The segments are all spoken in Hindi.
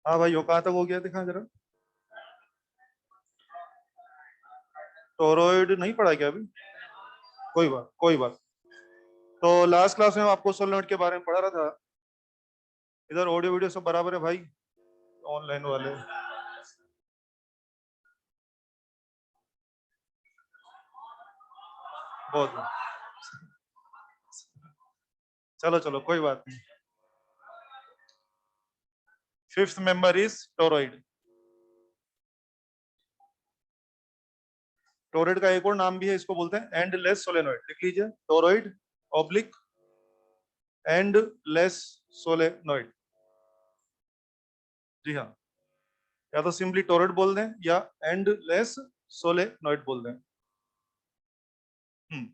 हाँ भाई, वो कहाँ तक हो गया, दिखा जरा। टोरॉइड नहीं पढ़ा क्या अभी? कोई बात, कोई बात। तो लास्ट क्लास में आपको सोलेनोइड के बारे में पढ़ा रहा था। इधर ऑडियो वीडियो सब बराबर है भाई, ऑनलाइन वाले? बहुत। चलो चलो, कोई बात नहीं। Fifth member is toroid. Toroid का एक और नाम भी है, इसको बोलते हैं एंडलेस सोलेनोइड। लिख लीजिए, टोरॉइड ऑब्लिक एंडलेस सोलेनोइड। जी हाँ, या तो सिंपली टोरॉइड बोल दें या एंडलेस सोलेनोइड बोल दें। हम्म।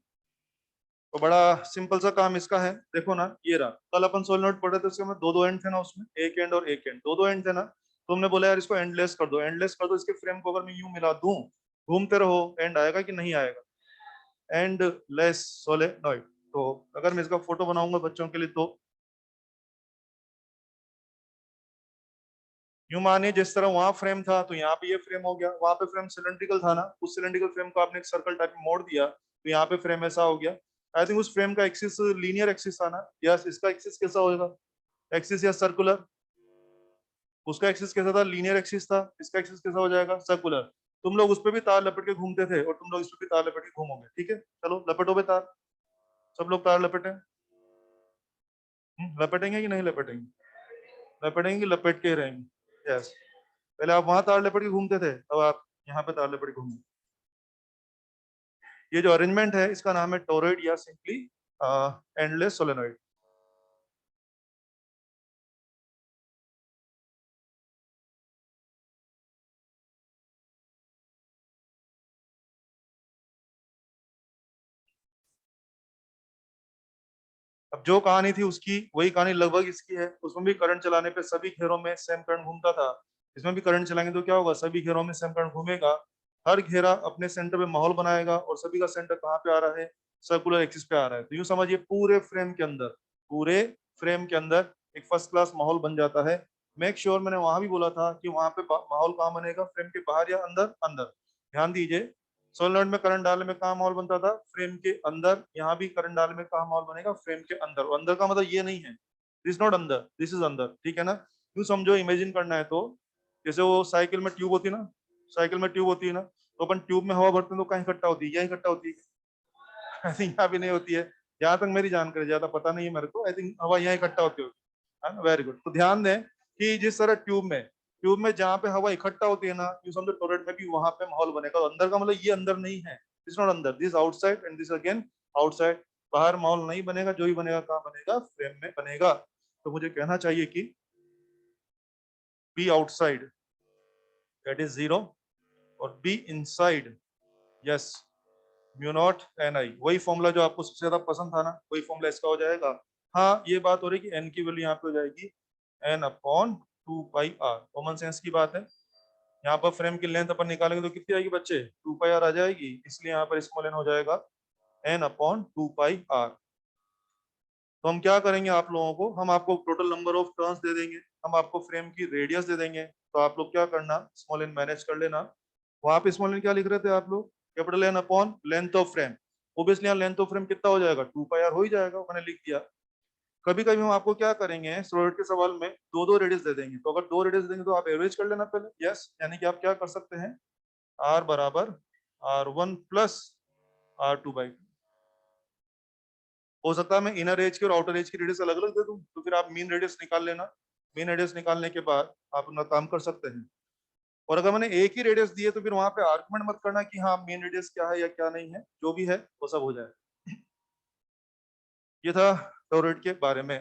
तो बड़ा सिंपल सा काम इसका है। देखो ना, ये रहा, कल अपन सोलेनोइड पढ़े थे, उसके में दो दो एंड थे ना, उसमें एक एंड और एक एंड, दो दो एंड थे ना। तुमने बोला यार इसको एंडलेस कर दो, एंडलेस कर दो। इसके फ्रेम को अगर मैं यूं मिला दूं, घूमते रहो, एंड आएगा कि नहीं आएगा? Endless solenoid. तो अगर मैं इसका फोटो बनाऊंगा बच्चों के लिए, तो यूं मानिए जिस तरह वहां फ्रेम था, तो यहाँ पे ये फ्रेम हो गया। वहां पे फ्रेम सिलेंड्रिकल था ना, उस सिलेंड्रिकल फ्रेम को आपने एक सर्कल टाइप में मोड़ दिया, तो यहाँ पे फ्रेम ऐसा हो गया। आई थिंक उस फ्रेम का एक्सिस लीनियर एक्सिस था ना? यस, इसका एक्सिस कैसा होगा? एक्सिस या सर्कुलर? उसका एक्सिस कैसा था? लीनियर एक्सिस था। इसका एक्सिस कैसा हो जाएगा? सर्कुलर। तुम लोग उस पर भी तार लपेट के घूमते थे, और तुम लोग इस पर भी तार लपेट के घूमोगे, ठीक है? चलो लपेटो पे तार। सब लोग तार लपेटे। लपेटेंगे कि नहीं लपेटेंगे? लपेटेंगे कि लपेट के ही रहेंगे? यस। पहले आप वहां तार लपेट के घूमते थे, अब आप यहाँ पे तार लपेट के घूमो। ये जो अरेंजमेंट है, इसका नाम है टोरॉइड, या सिंपली एंडलेस सोलेनोइड। अब जो कहानी थी उसकी, वही कहानी लगभग इसकी है। उसमें भी करंट चलाने पे सभी घेरों में सेम करंट घूमता था। इसमें भी करंट चलाएंगे तो क्या होगा? सभी घेरों में सेम करंट घूमेगा। हर घेरा अपने सेंटर पे माहौल बनाएगा, और सभी का सेंटर कहाँ पे आ रहा है? सर्कुलर एक्सिस पे आ रहा है। तो यूं समझिए, पूरे फ्रेम के अंदर, पूरे फ्रेम के अंदर एक फर्स्ट क्लास माहौल बन जाता है। मेक श्योर, मैंने वहां भी बोला था कि वहां पे माहौल कहाँ बनेगा? फ्रेम के बाहर या अंदर? अंदर। ध्यान दीजिए, सोलेनोइड में करंट डालने में कहाँ माहौल बनता था? फ्रेम के अंदर। यहाँ भी करंट डालने में कहाँ माहौल बनेगा? फ्रेम के अंदर। और अंदर का मतलब ये नहीं है दिस नॉट अंदर, दिस इज अंदर, ठीक है ना? क्यों समझो, इमेजिन करना है तो, जैसे वो साइकिल में ट्यूब होती है ना, साइकिल में ट्यूब होती है ना, तो अपन ट्यूब में हवा भरते हैं तो कहाँ इकट्ठा होती है? यहाँ इकट्ठा होती है। आई थिंक यहाँ भी नहीं होती है, जहां तक मेरी जानकारी, ज्यादा पता नहीं है मेरे को। आई थिंक हवा यहाँ इकट्ठा होती होगी। Very good. तो ध्यान दें कि जिस तरह ट्यूब में जहां पे हवा इकट्ठा होती है ना, यू समझो टोरेट में भी वहां पे माहौल बनेगा। तो अंदर का मतलब ये अंदर नहीं है, दिस नॉट अंदर, this outside, and this again outside. बाहर माहौल नहीं बनेगा, जो ही बनेगा कहाँ बनेगा? फ्रेम में बनेगा। तो मुझे कहना चाहिए कि B outside, that is zero, और B inside, yes, mu not n i. वही फॉर्मूला जो आपको सबसे ज्यादा पसंद था ना, वही फॉर्मूला इसका हो जाएगा। हाँ, ये बात हो रही है कि एन की वैल्यू यहाँ पे हो जाएगी N upon 2 pi R. Common sense की बात है। यहाँ पर फ्रेम की लेंथ अपन निकालेंगे तो कितनी आएगी बच्चे? 2 पाई आर आ जाएगी। इसलिए यहाँ पर स्मॉल एन हो जाएगा एन अपॉन 2 पाई आर। तो हम क्या करेंगे, आप लोगों को, हम आपको टोटल नंबर ऑफ टर्न्स दे देंगे, हम आपको फ्रेम की रेडियस दे देंगे। तो आप लोग क्या करना, स्मॉल एन मैनेज कर लेना। वहां पे स्मॉल एन क्या लिख रहे थे आप लोग? Capital N upon length of frame. Obviously यहाँ लेंथ ऑफ फ्रेम कितना हो जाएगा? 2 पाई आर हो ही जाएगा, मैंने लिख दिया। कभी कभी हम आपको क्या करेंगे, स्टूडेंट के सवाल में दो दो रेडियस दे देंगे। तो अगर दो रेडियस देंगे तो आप एवरेज कर लेना पहले। यस, यानी कि आप क्या कर सकते हैं, आर बराबर R1 + R2/2। हो सकता है मैं इनर एज की और आउटर एज की रेडियस अलग अलग दे दूं, तो फिर आप मीन रेडियस निकाल लेना। मीन रेडियस निकालने के बाद आप अपना काम कर सकते हैं। और अगर मैंने एक ही रेडियस दी है, तो फिर वहां पे आर्गुमेंट मत करना कि हाँ मीन रेडियस क्या है या क्या नहीं है। जो भी है वो सब हो जाए। ये था टोरेट के बारे में।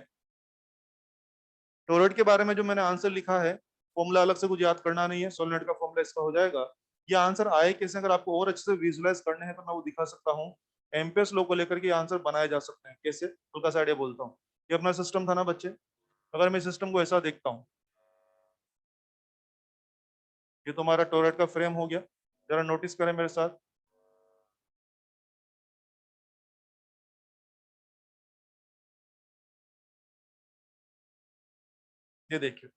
टोरेट के बारे में जो मैंने आंसर लिखा है, फॉर्मूला अलग से कुछ याद करना नहीं है, सोलनेट का फॉर्मूला इसका हो जाएगा। ये आंसर आए कैसे, अगर आपको और अच्छे से विजुलाइज करने हैं तो मैं वो दिखा सकता हूँ। एम्पियर्स लॉ को लेकर के आंसर बनाए जा सकते हैं। कैसे? हल्का सा आइडिया बोलता हूँ। ये अपना सिस्टम था ना बच्चे, अगर मैं सिस्टम को ऐसा देखता हूँ, ये तो हमारा टोरेट का फ्रेम हो गया। जरा नोटिस करें मेरे साथ। ये देखिए,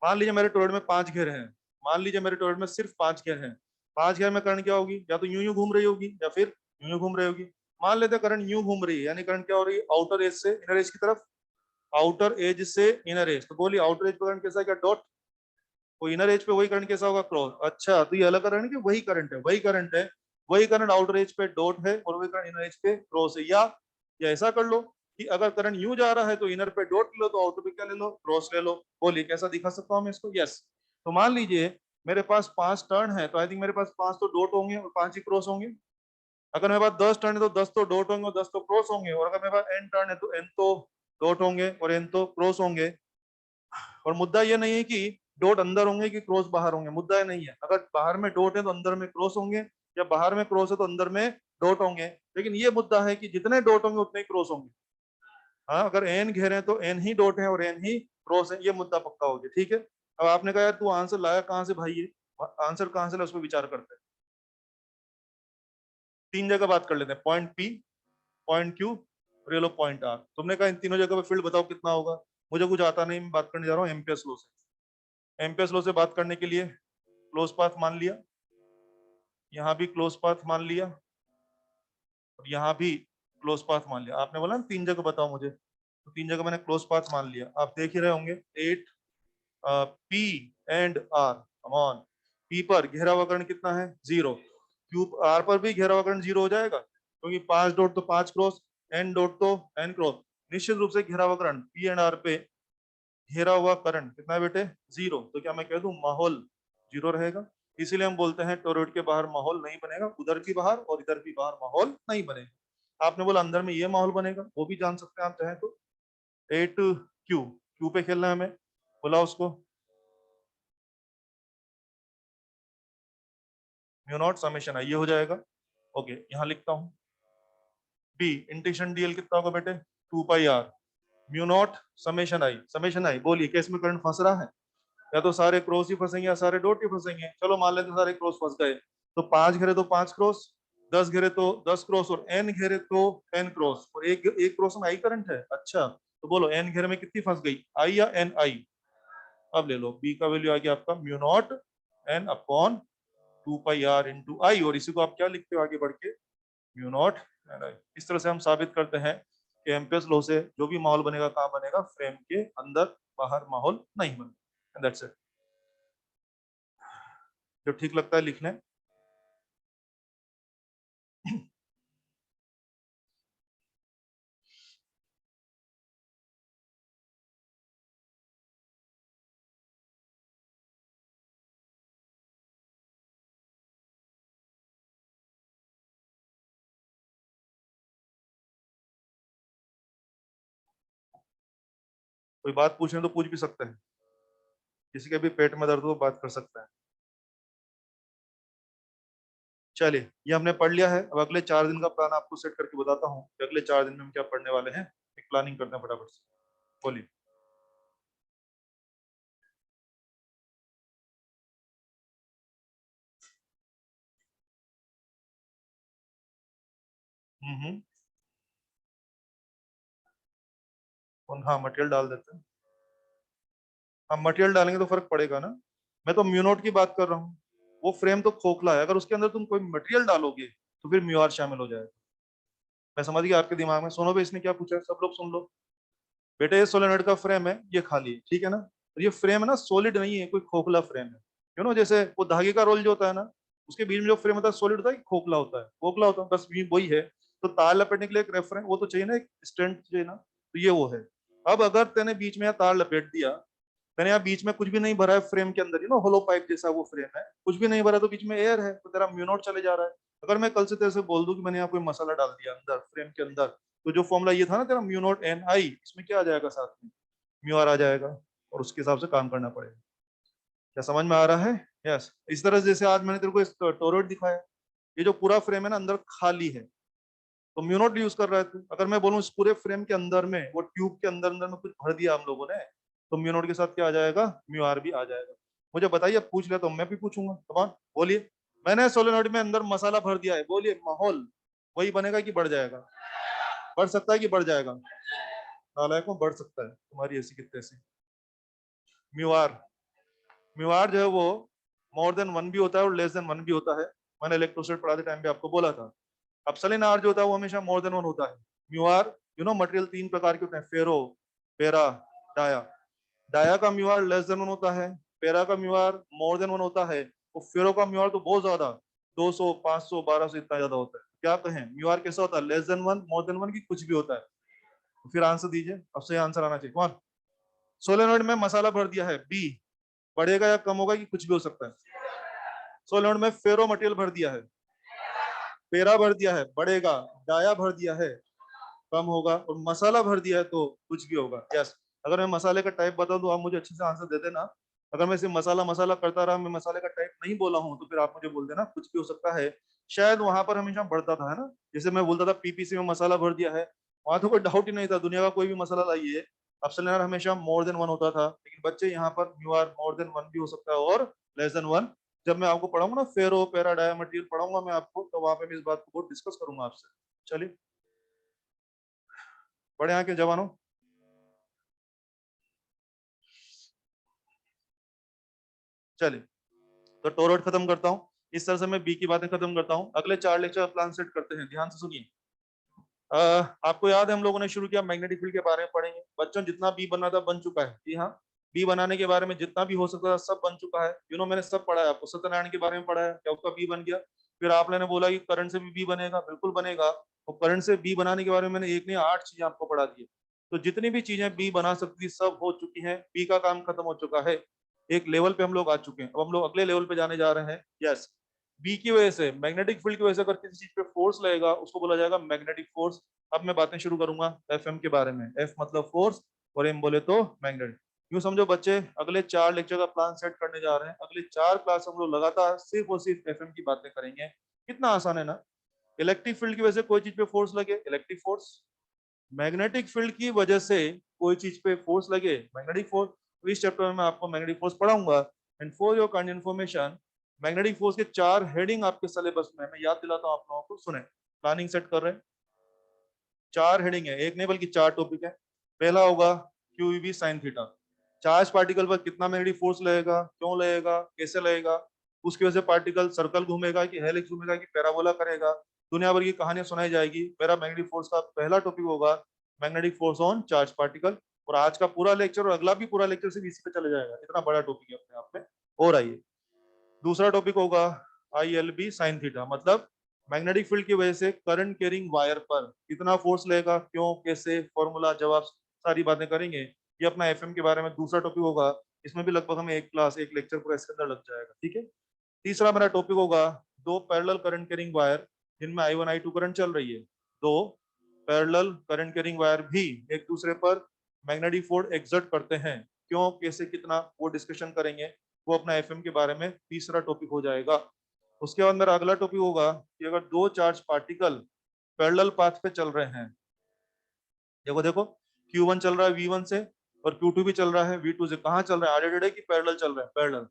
मान लीजिए मेरे टोरॉइड में 5 घेरे हैं, मान लीजिए मेरे टोरॉइड में सिर्फ 5 घेरे हैं, 5 घेर में करंट क्या होगी, या तो यूं यूं घूम रही होगी या फिर यूं यूं घूम रही होगी। मान लेते हैं करंट यूं घूम रही है, यानी करंट क्या हो रही है, आउटर एज से इनर एज की तरफ, आउटर एज से इनर एज। तो बोलिए आउटर एज पर करंट कैसा है, क्या डॉट, वो इनर एज पे वही करंट कैसा होगा, क्रॉस। अच्छा, तो ये अलग करंट है, वही करंट है, वही करंट है, वही करंट आउटर एज पे डॉट है और वही करंट इनर एज पे क्रॉस है। या ऐसा कर लो कि अगर करंट यूं जा रहा है तो इनर पे डॉट ले लो, तो आउटर पे क्या ले लो, क्रॉस ले लो। बोलिए कैसा दिखा सकता हूँ मैं इसको, यस। तो मान लीजिए मेरे पास 5 टर्न है, तो आई थिंक मेरे पास 5 तो डॉट होंगे और 5 ही क्रॉस होंगे। अगर मेरे पास 10 टर्न है तो 10 तो डॉट होंगे और 10 तो क्रॉस होंगे, और अगर मेरे पास n टर्न है तो n तो डॉट होंगे और n तो क्रॉस होंगे। और मुद्दा ये नहीं है कि डॉट अंदर होंगे कि क्रॉस बाहर होंगे, मुद्दा ये नहीं है। अगर बाहर में डॉट है तो अंदर में क्रॉस होंगे, या बाहर में क्रॉस है तो अंदर में डॉट होंगे। लेकिन ये मुद्दा है कि जितने डॉट होंगे उतने ही क्रॉस होंगे। हाँ, अगर एन घेरे हैं तो एन ही डॉट है और एन ही क्रॉस है, ये मुद्दा पक्का हो गया। ठीक है, अब आपने कहा यार तू आंसर लाया कहाँ से भाई, ये आंसर कहाँ से लाया उस पर विचार करते हैं। 3 जगह बात कर लेते हैं, पॉइंट पी, पॉइंट क्यू और ये लो पॉइंट आर। तुमने कहा इन तीनों जगह पे फील्ड बताओ कितना होगा। मुझे कुछ आता नहीं, मैं बात करने जा रहा हूँ एम्पियर्स लॉ से। एम्पियर्स लॉ से बात करने के लिए क्लोज पाथ मान लिया, यहाँ भी क्लोज पाथ मान लिया और यहाँ भी क्लोज पाथ मान लिया। आपने बोला ना 3 जगह बताओ मुझे, तो 3 जगह मैंने क्लोज पाथ मान लिया। आप देख ही रहे होंगे 8 P and R, come on. P पर घेरा हुआ कर्ण कितना है, 0। क्यू आर पर भी घेरा हुआ कर्ण 0 हो जाएगा, क्योंकि 5 डॉट तो 5 क्रॉस, एन डॉट तो एन क्रॉस। निश्चित रूप से घेरा हुआ कर्ण पी एंड आर पे घेरा हुआ करंट कितना है बेटे, 0। तो क्या मैं कह दूं माहौल 0 रहेगा। इसीलिए हम बोलते हैं टोरॉइड के बाहर माहौल नहीं बनेगा, उधर भी बाहर और इधर भी बाहर माहौल नहीं बनेगा। आपने बोला अंदर में ये माहौल बनेगा, वो भी जान सकते हैं आप चाहें तो। 8 क्यू, क्यू पे खेलना है हमें, बोला उसको म्यू नॉट समेशन आई, ये हो जाएगा। ओके, यहाँ लिखता हूँ बी इंटीग्रेशन डीएल कितना होगा बेटे, 2 pi r mu not summation i. Summation i, बोलिए केस में करंट फंस रहा है, या तो सारे क्रॉस ही फंसेंगे या सारे डॉट ही फंसेंगे। चलो मान लेते सारे क्रॉस फंस गए, तो 5 घेरे तो 5 क्रॉस, 10 घेरे तो 10 क्रॉस और n घेरे तो n क्रॉस, और एक एक क्रॉस में आई करंट है। अच्छा, तो बोलो n घेरे में कितनी फंस गई, आई या एन आई। अब ले लो b का वैल्यू आ गया आपका mu not n upon 2 pi r into i, और इसी को आप क्या लिखते हो आगे बढ़ के, म्यू नॉट एन आई। इस तरह से हम साबित करते हैं कि एम्पियर्स लॉ से जो भी माहौल बनेगा कहाँ बनेगा, फ्रेम के अंदर, बाहर माहौल नहीं बनेगा। That's it. जो ठीक लगता है लिख लें। कोई बात पूछे तो पूछ भी सकते हैं, किसी के भी पेट में दर्द हो बात कर सकते हैं। चलिए, ये हमने पढ़ लिया है। अब अगले 4 दिन का प्लान आपको सेट करके बताता हूँ कि अगले 4 दिन में हम क्या पढ़ने वाले हैं। एक प्लानिंग करते हैं फटाफट से, बोलिए। हम्म। हाँ, मटेरियल डाल देते हैं। हम मटेरियल डालेंगे तो फर्क पड़ेगा ना। मैं तो म्यूनोट की बात कर रहा हूँ, वो फ्रेम तो खोखला है, अगर उसके अंदर तुम कोई मटेरियल डालोगे तो फिर म्यूआर शामिल हो जाएगा। मैं समझ गया आपके दिमाग में। सुनो भाई, इसने क्या पूछा है, सब लोग सुन लो। बेटे ये सोलेनोइड का फ्रेम है, ये खाली है, ठीक है ना। और ये फ्रेम है ना, सॉलिड नहीं है, कोई खोखला फ्रेम है। यू नो, जैसे वो धागे का रोल जो होता है ना, उसके बीच में जो फ्रेम होता है सॉलिड होता है कि खोखला होता है, खोखला होता है, बस वही है। तो तार लपेटने के लिए एक रेफरेंस वो तो चाहिए ना, एक स्टैंड चाहिए ना, तो ये वो है। अब अगर तेने बीच में तार लपेट दिया, मैंने यहाँ बीच में कुछ भी नहीं भरा है फ्रेम के अंदर, होलो पाइप जैसा वो फ्रेम है, कुछ भी नहीं भरा, तो बीच में एयर है, तो तेरा म्यूनोट चले जा रहा है। अगर मैं कल से तेरे से बोल दूं कि मैंने यहाँ कोई मसाला डाल दिया अंदर फ्रेम के अंदर, तो जो फॉर्मूला ये था ना तेरा म्यूनोट एन आई, इसमें क्या आ जाएगा साथ में, म्यू आर आ जाएगा, और उसके हिसाब से काम करना पड़ेगा। क्या समझ में आ रहा है। यस, इस तरह से जैसे आज मैंने तेरे को टोरॉइड दिखाया, ये जो पूरा फ्रेम है ना अंदर खाली है, तो म्यूनोट यूज कर रहा है तू। अगर मैं बोलूं इस पूरे फ्रेम के अंदर में, वो ट्यूब के अंदर अंदर में कुछ भर दिया हम लोगों ने, तो म्यूनोट के साथ क्या आ जाएगा, म्यू आर भी आ जाएगा। मुझे बताइए, अब पूछ लिया तो मैं भी पूछूंगा, कमान बोलिए। मैंने सोलेनोइड में अंदर मसाला भर दिया है, बोलिए माहौल वही बनेगा कि बढ़ जाएगा, बढ़ सकता है कि बढ़ जाएगा, नालायकों बढ़ सकता है, तुम्हारी ऐसी कितने से। म्यू आर म्यू आर जो है वो मोर देन वन भी होता है और लेस देन वन भी होता है। मैंने इलेक्ट्रोस्टैट पढ़ाते टाइम पे आपको बोला था। अपसलिन आर जो होता है वो हमेशा मोर देन वन होता है। म्यू आर मटेरियल तीन प्रकार के होते हैं, फेरो, पेरा, डाया। डाया का mu R less than one होता है, पेरा का mu R more than one होता है, और फेरो का म्यू आर तो बहुत ज्यादा, 200, 500, 1200 इतना ज्यादा होता है। क्या कहें, म्यू आर कैसा होता है, लेस देन वन, मोर देन वन की कुछ भी होता है। तो फिर आंसर दीजिए, अब सही आंसर आना चाहिए। कौन? सोलेनोइड में मसाला भर दिया है, बी। बढ़ेगा या कम होगा कि कुछ भी हो सकता है। सोलेनोइड में फेरो मटेरियल भर दिया है, पेरा भर दिया है, बढ़ेगा। डाया भर दिया है, कम होगा। और मसाला भर दिया है तो कुछ भी होगा। यस। अगर मैं मसाले का टाइप बताऊं तो आप मुझे अच्छे से आंसर दे देना। अगर मैं सिर्फ मसाला मसाला करता रहा, मैं मसाले का टाइप नहीं बोला हूं, तो फिर आप मुझे बोल देना कुछ भी हो सकता है। शायद वहां पर हमेशा बढ़ता था, है ना। जैसे मैं बोलता था पीपीसी में मसाला भर दिया है, वहां तो कोई डाउट ही नहीं था, दुनिया का कोई भी मसाला लाइए, ऑप्शन हमेशा मोर देन वन होता था। लेकिन बच्चे यहाँ पर U R more than one भी हो सकता है और लेस देन वन। जब मैं आपको पढ़ाऊंगा ना फेरो पेरा डाया मटेरियल पढ़ाऊंगा मैं आपको, तो वहां पे मैं इस बात को बहुत डिस्कस करूंगा आपसे। चलिए, बड़े यहाँ के जवानों। चलिए, तो टोरट खत्म करता हूँ। इस तरह से मैं बी की बातें खत्म करता हूँ। अगले 4 लेक्चर प्लान सेट करते हैं, ध्यान से सुनिए। आपको याद है हम लोगों ने शुरू किया मैग्नेटिक फील्ड के बारे में पढ़ेंगे। बच्चों, जितना बी बनना था बन चुका है। जी हाँ, बी बनाने के बारे में जितना भी हो सकता था सब बन चुका है। मैंने सब पढ़ा है आपको। सत्यनारायण के बारे में पढ़ा है, क्या उसका बी बन गया। फिर आपने बोला कि करंट से भी बी बनेगा, बिल्कुल बनेगा। और करंट से बी बनाने के बारे में मैंने एक नहीं 8 चीजें आपको पढ़ा दी है। तो जितनी भी चीजें बी बना सकती थी सब हो चुकी हैं, बी का काम खत्म हो चुका है। एक लेवल पे हम लोग आ चुके हैं, अब हम लोग अगले लेवल पे जाने जा रहे हैं। यस, बी की वजह से, मैग्नेटिक फील्ड की वजह से अगर किसी चीज पे फोर्स लगेगा उसको बोला जाएगा मैग्नेटिक फोर्स। अब मैं बातें शुरू करूंगा एफएम के बारे में। एफ मतलब फोर्स और एम बोले तो मैग्नेट। यूं समझो बच्चे, अगले 4 लेक्चर का प्लान सेट करने जा रहे हैं। अगले 4 क्लास हम लोग लगातार सिर्फ और सिर्फ एफएम की बातें करेंगे। कितना आसान है ना। इलेक्ट्रिक फील्ड की वजह से कोई चीज पे फोर्स लगे, इलेक्ट्रिक फोर्स। मैग्नेटिक फील्ड की वजह से कोई चीज पे फोर्स लगे, मैग्नेटिक फोर्स। तो इस चैप्टर में मैं आपको मैग्नेटिक फोर्स पढ़ाऊंगा। And for your kind information, magnetic force के 4 हेडिंग आपके सिलेबस में, मैं याद दिलाता हूँ आप लोगों को, सुने। प्लानिंग सेट कर रहे हैं। 4 हेडिंग है, एक नहीं बल्कि 4 टॉपिक है। पहला होगा QB sine theta. Charge particle पर कितना मैग्नेटिक फोर्स लगेगा, क्यों लगेगा, कैसे लगेगा, उसकी वजह से पार्टिकल सर्कल घूमेगा कि हेलिक्स घूमेगा कि पैराबोला करेगा, दुनिया भर की कहानियां सुनाई जाएगी। मेरा मैग्नेटिक फोर्स का पहला टॉपिक होगा magnetic force on charge particle. और आज का पूरा लेक्चर और अगला भी पूरा लेक्चर सिर्फ इसी पे चले जाएगा, इतना बड़ा टॉपिक है अपने आप में। और आइए, दूसरा टॉपिक होगा I L B sine theta. मतलब मैग्नेटिक फील्ड की वजह से करंट कैरिंग वायर पर कितना फोर्स लगेगा, क्यों, कैसे, फॉर्मूला, जवाब, सारी बातें करेंगे। ये अपना एफएम के बारे में दूसरा टॉपिक होगा। इसमें भी लगभग हमें एक क्लास एक लेक्चर पूरा इसके अंदर लग जाएगा, ठीक है। तीसरा मेरा टॉपिक होगा दो पैरेलल करंट कैरिंग वायर जिनमें I one I two current चल रही है। दो पैरेलल करंट कैरिंग वायर भी एक दूसरे पर मैग्नेटिक फोर्स एक्सर्ट करते हैं, क्यों, कैसे, कितना, वो डिस्कशन करेंगे। वो अपना एफएम के बारे में तीसरा टॉपिक हो जाएगा। उसके बाद मेरा अगला टॉपिक होगा कि अगर दो चार्ज पार्टिकल पैरेलल पाथ पे चल रहे हैं, देखो देखो, Q1 चल रहा है V1 से और Q2 भी चल रहा है V2 से। कहाँ चल रहा है, आड़े टेढ़े की पैरेलल चल रहा है, पैरेलल।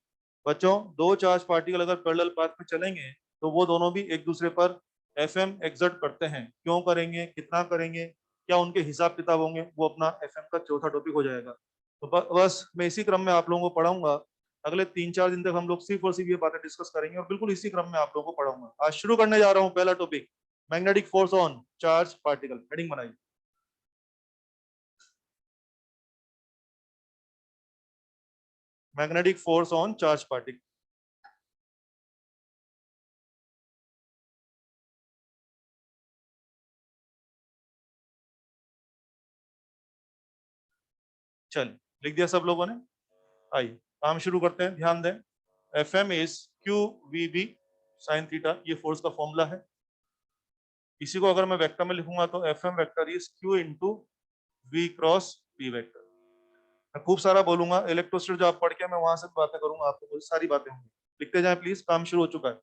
बच्चों, दो चार्ज पार्टिकल अगर पैरेलल पाथ पे चलेंगे तो वो दोनों भी एक दूसरे पर एफएम एक्सर्ट करते हैं, क्यों करेंगे, कितना करेंगे, क्या उनके हिसाब किताब होंगे, वो अपना एफएम का चौथा टॉपिक हो जाएगा। तो बस मैं इसी क्रम में आप लोगों को पढ़ाऊंगा। अगले 3-4 दिन तक हम लोग सिर्फ और सिर्फ ये बातें डिस्कस करेंगे और बिल्कुल इसी क्रम में आप लोगों को पढ़ाऊंगा। आज शुरू करने जा रहा हूँ पहला topic, magnetic force on charge particle. Heading बनाइए, magnetic force on charge particle. चल, लिख दिया सब लोगों ने। आइए काम शुरू करते हैं, ध्यान दें। F M is Q V B sine theta, ये फोर्स का फॉर्मूला है। इसी को अगर मैं वेक्टर में लिखूंगा तो F M vector is Q into V cross P vector. मैं खूब सारा बोलूंगा, इलेक्ट्रोस्टैट जो आप पढ़ के मैं वहां से बातें करूंगा, आपको बहुत सारी बातें होंगी। लिखते जाएं प्लीज, काम शुरू हो चुका है।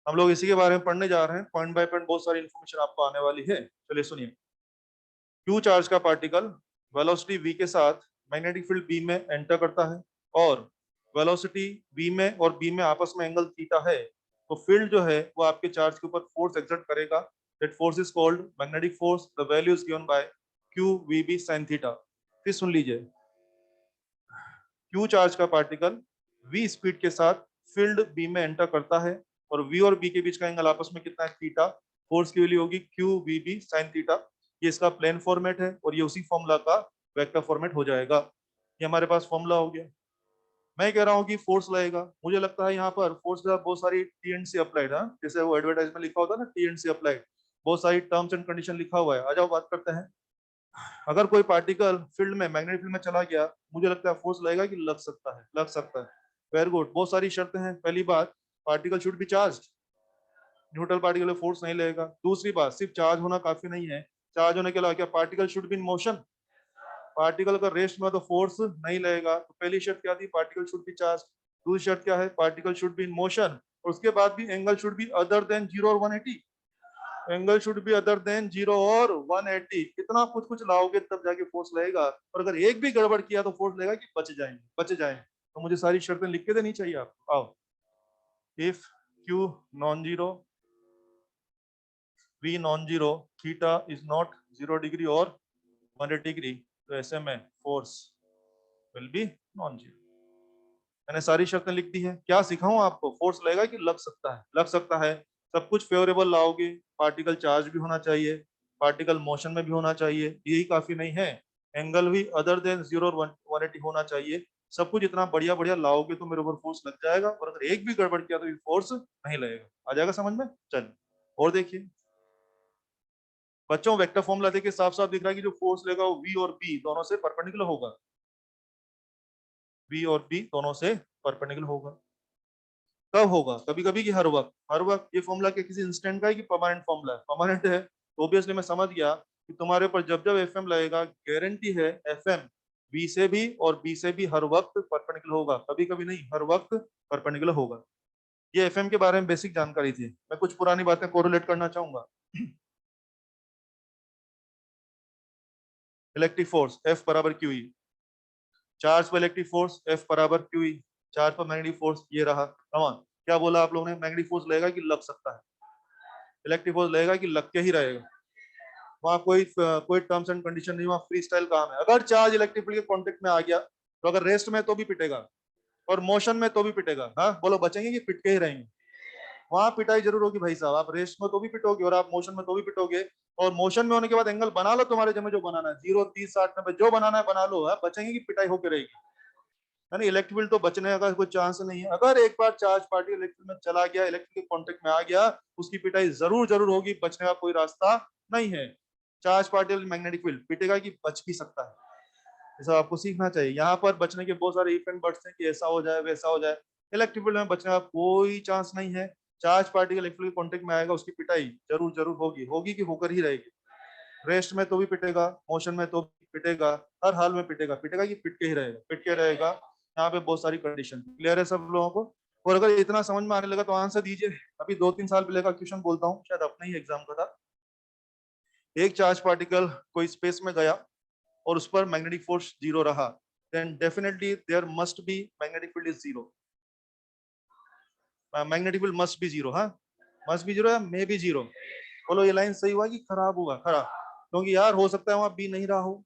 हम लोग इसी के बारे में पढ़ने जा रहे हैं, पॉइंट बाय पॉइंट बहुत सारी इन्फॉर्मेशन आपको आने वाली है। चलिए सुनिए। क्यू चार्ज का पार्टिकल वेलोसिटी v के साथ मैग्नेटिक फील्ड बी में एंटर करता है और वेलोसिटी v में और b में आपस में एंगल थीटा है, तो फील्ड जो है वो आपके चार्ज के ऊपर फोर्स एक्सर्ट करेगा। That force is called magnetic force. The value is given by q vb sin theta. फिर सुन लीजिए, q चार्ज का पार्टिकल v स्पीड के साथ फील्ड b में एंटर करता है, और v और b के बीच का एंगल आपस में कितना है, थीटा। फोर्स की वैल्यू होगी q vb sin थीटा। ये इसका प्लेन फॉर्मेट है और ये उसी फॉर्मूला का वेक्टर फॉर्मेट हो जाएगा। ये हमारे पास फॉर्मूला हो गया। मैं कह रहा हूँ कि फोर्स लगेगा, मुझे लगता है यहाँ पर फोर्स के साथ बहुत सारी टी एंड सी अप्लाइड है, जैसे वो एडवर्टाइज में लिखा होता है ना, टी एंड सी अप्लाइड, बहुत सारी टर्म्स एंड कंडीशन लिखा हुआ है। आ जाओ बात करते हैं। अगर कोई पार्टिकल फील्ड में, मैग्नेटिक फील्ड में चला गया, मुझे लगता है फोर्स लगेगा कि लग सकता है, लग सकता है। वेरी गुड, बहुत सारी शर्तें हैं। पहली बात, particle should be charge, neutral particle force नहीं लगेगा। दूसरी बात, सिर्फ चार्ज होना काफी नहीं है, चार्ज होने के अलावा क्या particle should be in motion, particle का रेस्ट में तो फोर्स नहीं लगेगा। तो पहली शर्त क्या थी, पार्टिकल शुड बी चार्ज। दूसरी शर्त क्या है, particle should be in motion, और उसके बाद भी angle should be other than 0 और 180। Angle should be other than 0 और 180। कितना कुछ कुछ लाओगे तब जाके फोर्स लगेगा, और अगर एक भी गड़बड़ किया तो फोर्स लगेगा कि बच जाएंगे, बच जाएंगे। तो मुझे सारी शर्तें लिख के देनी चाहिए आपको। आओ, if Q non zero, V non zero, theta is not 0 degree और 180 डिग्री, तो ऐसे में force will be non zero. मैंने सारी शर्तें लिख दी है। क्या सिखाऊं आपको, फोर्स लगेगा कि लग सकता है, लग सकता है। सब कुछ फेवरेबल लाओगे, पार्टिकल चार्ज भी होना चाहिए, पार्टिकल मोशन में भी होना चाहिए, यही काफी नहीं है, एंगल भी अदर देन 0 और 180 होना चाहिए। सब कुछ इतना बढ़िया बढ़िया लाओगे तो मेरे ऊपर फोर्स लग जाएगा, और अगर एक भी गड़बड़ किया तो फोर्स नहीं लगेगा। आ जाएगा समझ में। चल और देखिए बच्चों, वेक्टर फॉर्मूला देखिए, साफ साफ दिख रहा है कि जो फोर्स लेगा वो v और b दोनों से परपेंडिकुलर होगा, v और b दोनों से परपेंडिकुलर होगा। कब होगा, कभी कभी कि हर वक्त, हर वक्त। ये फॉर्मूला के किसी इंस्टेंट का है कि परमानेंट फॉर्मूला है, परमानेंट है, तो ऑब्वियसली मैं समझ गया कि तुम्हारे ऊपर जब जब एफएम लगेगा, गारंटी है एफएम बी से भी और बी से भी हर वक्त परपेंडिकुलर होगा, कभी कभी नहीं, हर वक्त परपेंडिकुलर होगा। ये एफएम के बारे में बेसिक जानकारी थी। मैं कुछ पुरानी बातें कोरिलेट करना चाहूंगा। इलेक्ट्रिक फोर्स एफ बराबर क्यू ई, चार्ज पर इलेक्ट्रिक फोर्स एफ बराबर क्यू ई, चार्ज पर मैग्नेटिक फोर्स ये रहा। कमान, क्या बोला आप लोगों ने, मैग्नेटिक फोर्स लगेगा कि लग सकता है, इलेक्ट्रिक फोर्स लगेगा कि लग के ही रहेगा। वहाँ कोई टर्म्स एंड कंडीशन नहीं, वहाँ फ्री स्टाइल काम है। अगर चार्ज इलेक्ट्रिक फील्ड के कांटेक्ट में आ गया तो अगर रेस्ट में तो भी पिटेगा, और मोशन में तो भी पिटेगा। हाँ बोलो, बचेंगे कि पिट के ही रहेंगे। वहां पिटाई जरूर होगी भाई साहब, आप रेस्ट में तो भी पिटोगे और आप मोशन में तो भी पिटोगे। और मोशन में होने के बाद एंगल बना लो तुम्हारे जमे जो बनाना है, 0 30 60 90 जो बनाना है बना लो, है बचेंगे कि पिटाई होकर रहेगी। यानी इलेक्ट्रिक फील्ड तो बचने का कोई चांस नहीं है। अगर एक बार चार्ज पार्टी इलेक्ट्रिक में चला गया, इलेक्ट्रिक के कॉन्टेक्ट में आ गया, उसकी पिटाई जरूर जरूर होगी, बचने का कोई रास्ता नहीं है। चार्ज पार्टिकल मैग्नेटिक फील्ड पिटेगा कि बच भी सकता है, ऐसा आपको सीखना चाहिए। यहाँ पर बचने के बहुत सारे इफ एंड बट्स हैं कि ऐसा हो जाए वैसा हो जाए। इलेक्ट्रिक फील्ड में बचने का कोई चांस नहीं है। चार्ज पार्टिकल इलेक्ट्रिक कॉन्टेक्ट में आएगा, उसकी पिटाई जरूर जरूर होगी, होगी कि होकर ही रहेगी। रेस्ट में तो भी पिटेगा, मोशन में तो भी पिटेगा, हर हाल में पिटेगा, पिटेगा कि पिट के ही रहेगा, पिट के रहेगा। यहाँ पे बहुत सारी कंडीशन क्लियर है सब लोगों को। और अगर इतना समझ में आने लगा तो आंसर दीजिए। अभी 2-3 साल पहले का क्वेश्चन बोलता हूँ, शायद अपने ही एग्जाम का था। एक चार्ज पार्टिकल कोई स्पेस में गया और उस पर मैग्नेटिक फोर्स 0 रहा, then definitely there must be magnetic field is 0। Magnetic field must be 0, हाँ मस्ट बी 0 या मे बी 0। बोलो ये लाइन सही हुआ कि खराब हुआ, खराब। क्योंकि यार हो सकता है वहां बी नहीं रहा हो,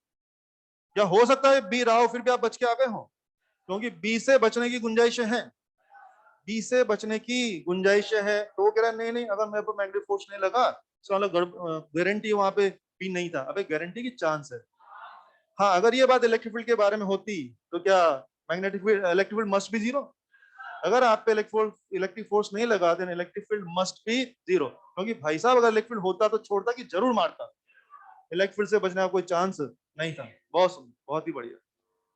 या हो सकता है बी रहा हो फिर भी आप बच के आ गए हो, क्योंकि बी से बचने की गुंजाइश है, बी से बचने की गुंजाइश है। तो वो कह रहा है नहीं नहीं, अगर मेरे पर मैग्नेटिक फोर्स नहीं लगा तो मतलब गारंटी वहां पे बी नहीं था। अबे गारंटी की चांस है। हाँ अगर ये बात इलेक्ट्रिक फील्ड के बारे में होती तो क्या magnetic field, electric field must be 0। अगर आप पे इलेक्ट्रिक फोर्स नहीं लगा then electric field must be 0, क्योंकि भाई साहब अगर इलेक्ट्रिक फील्ड होता तो छोड़ता कि जरूर मारता, इलेक्ट्रिक फील्ड से बचने का कोई चांस नहीं था। बहुत बहुत ही बढ़िया।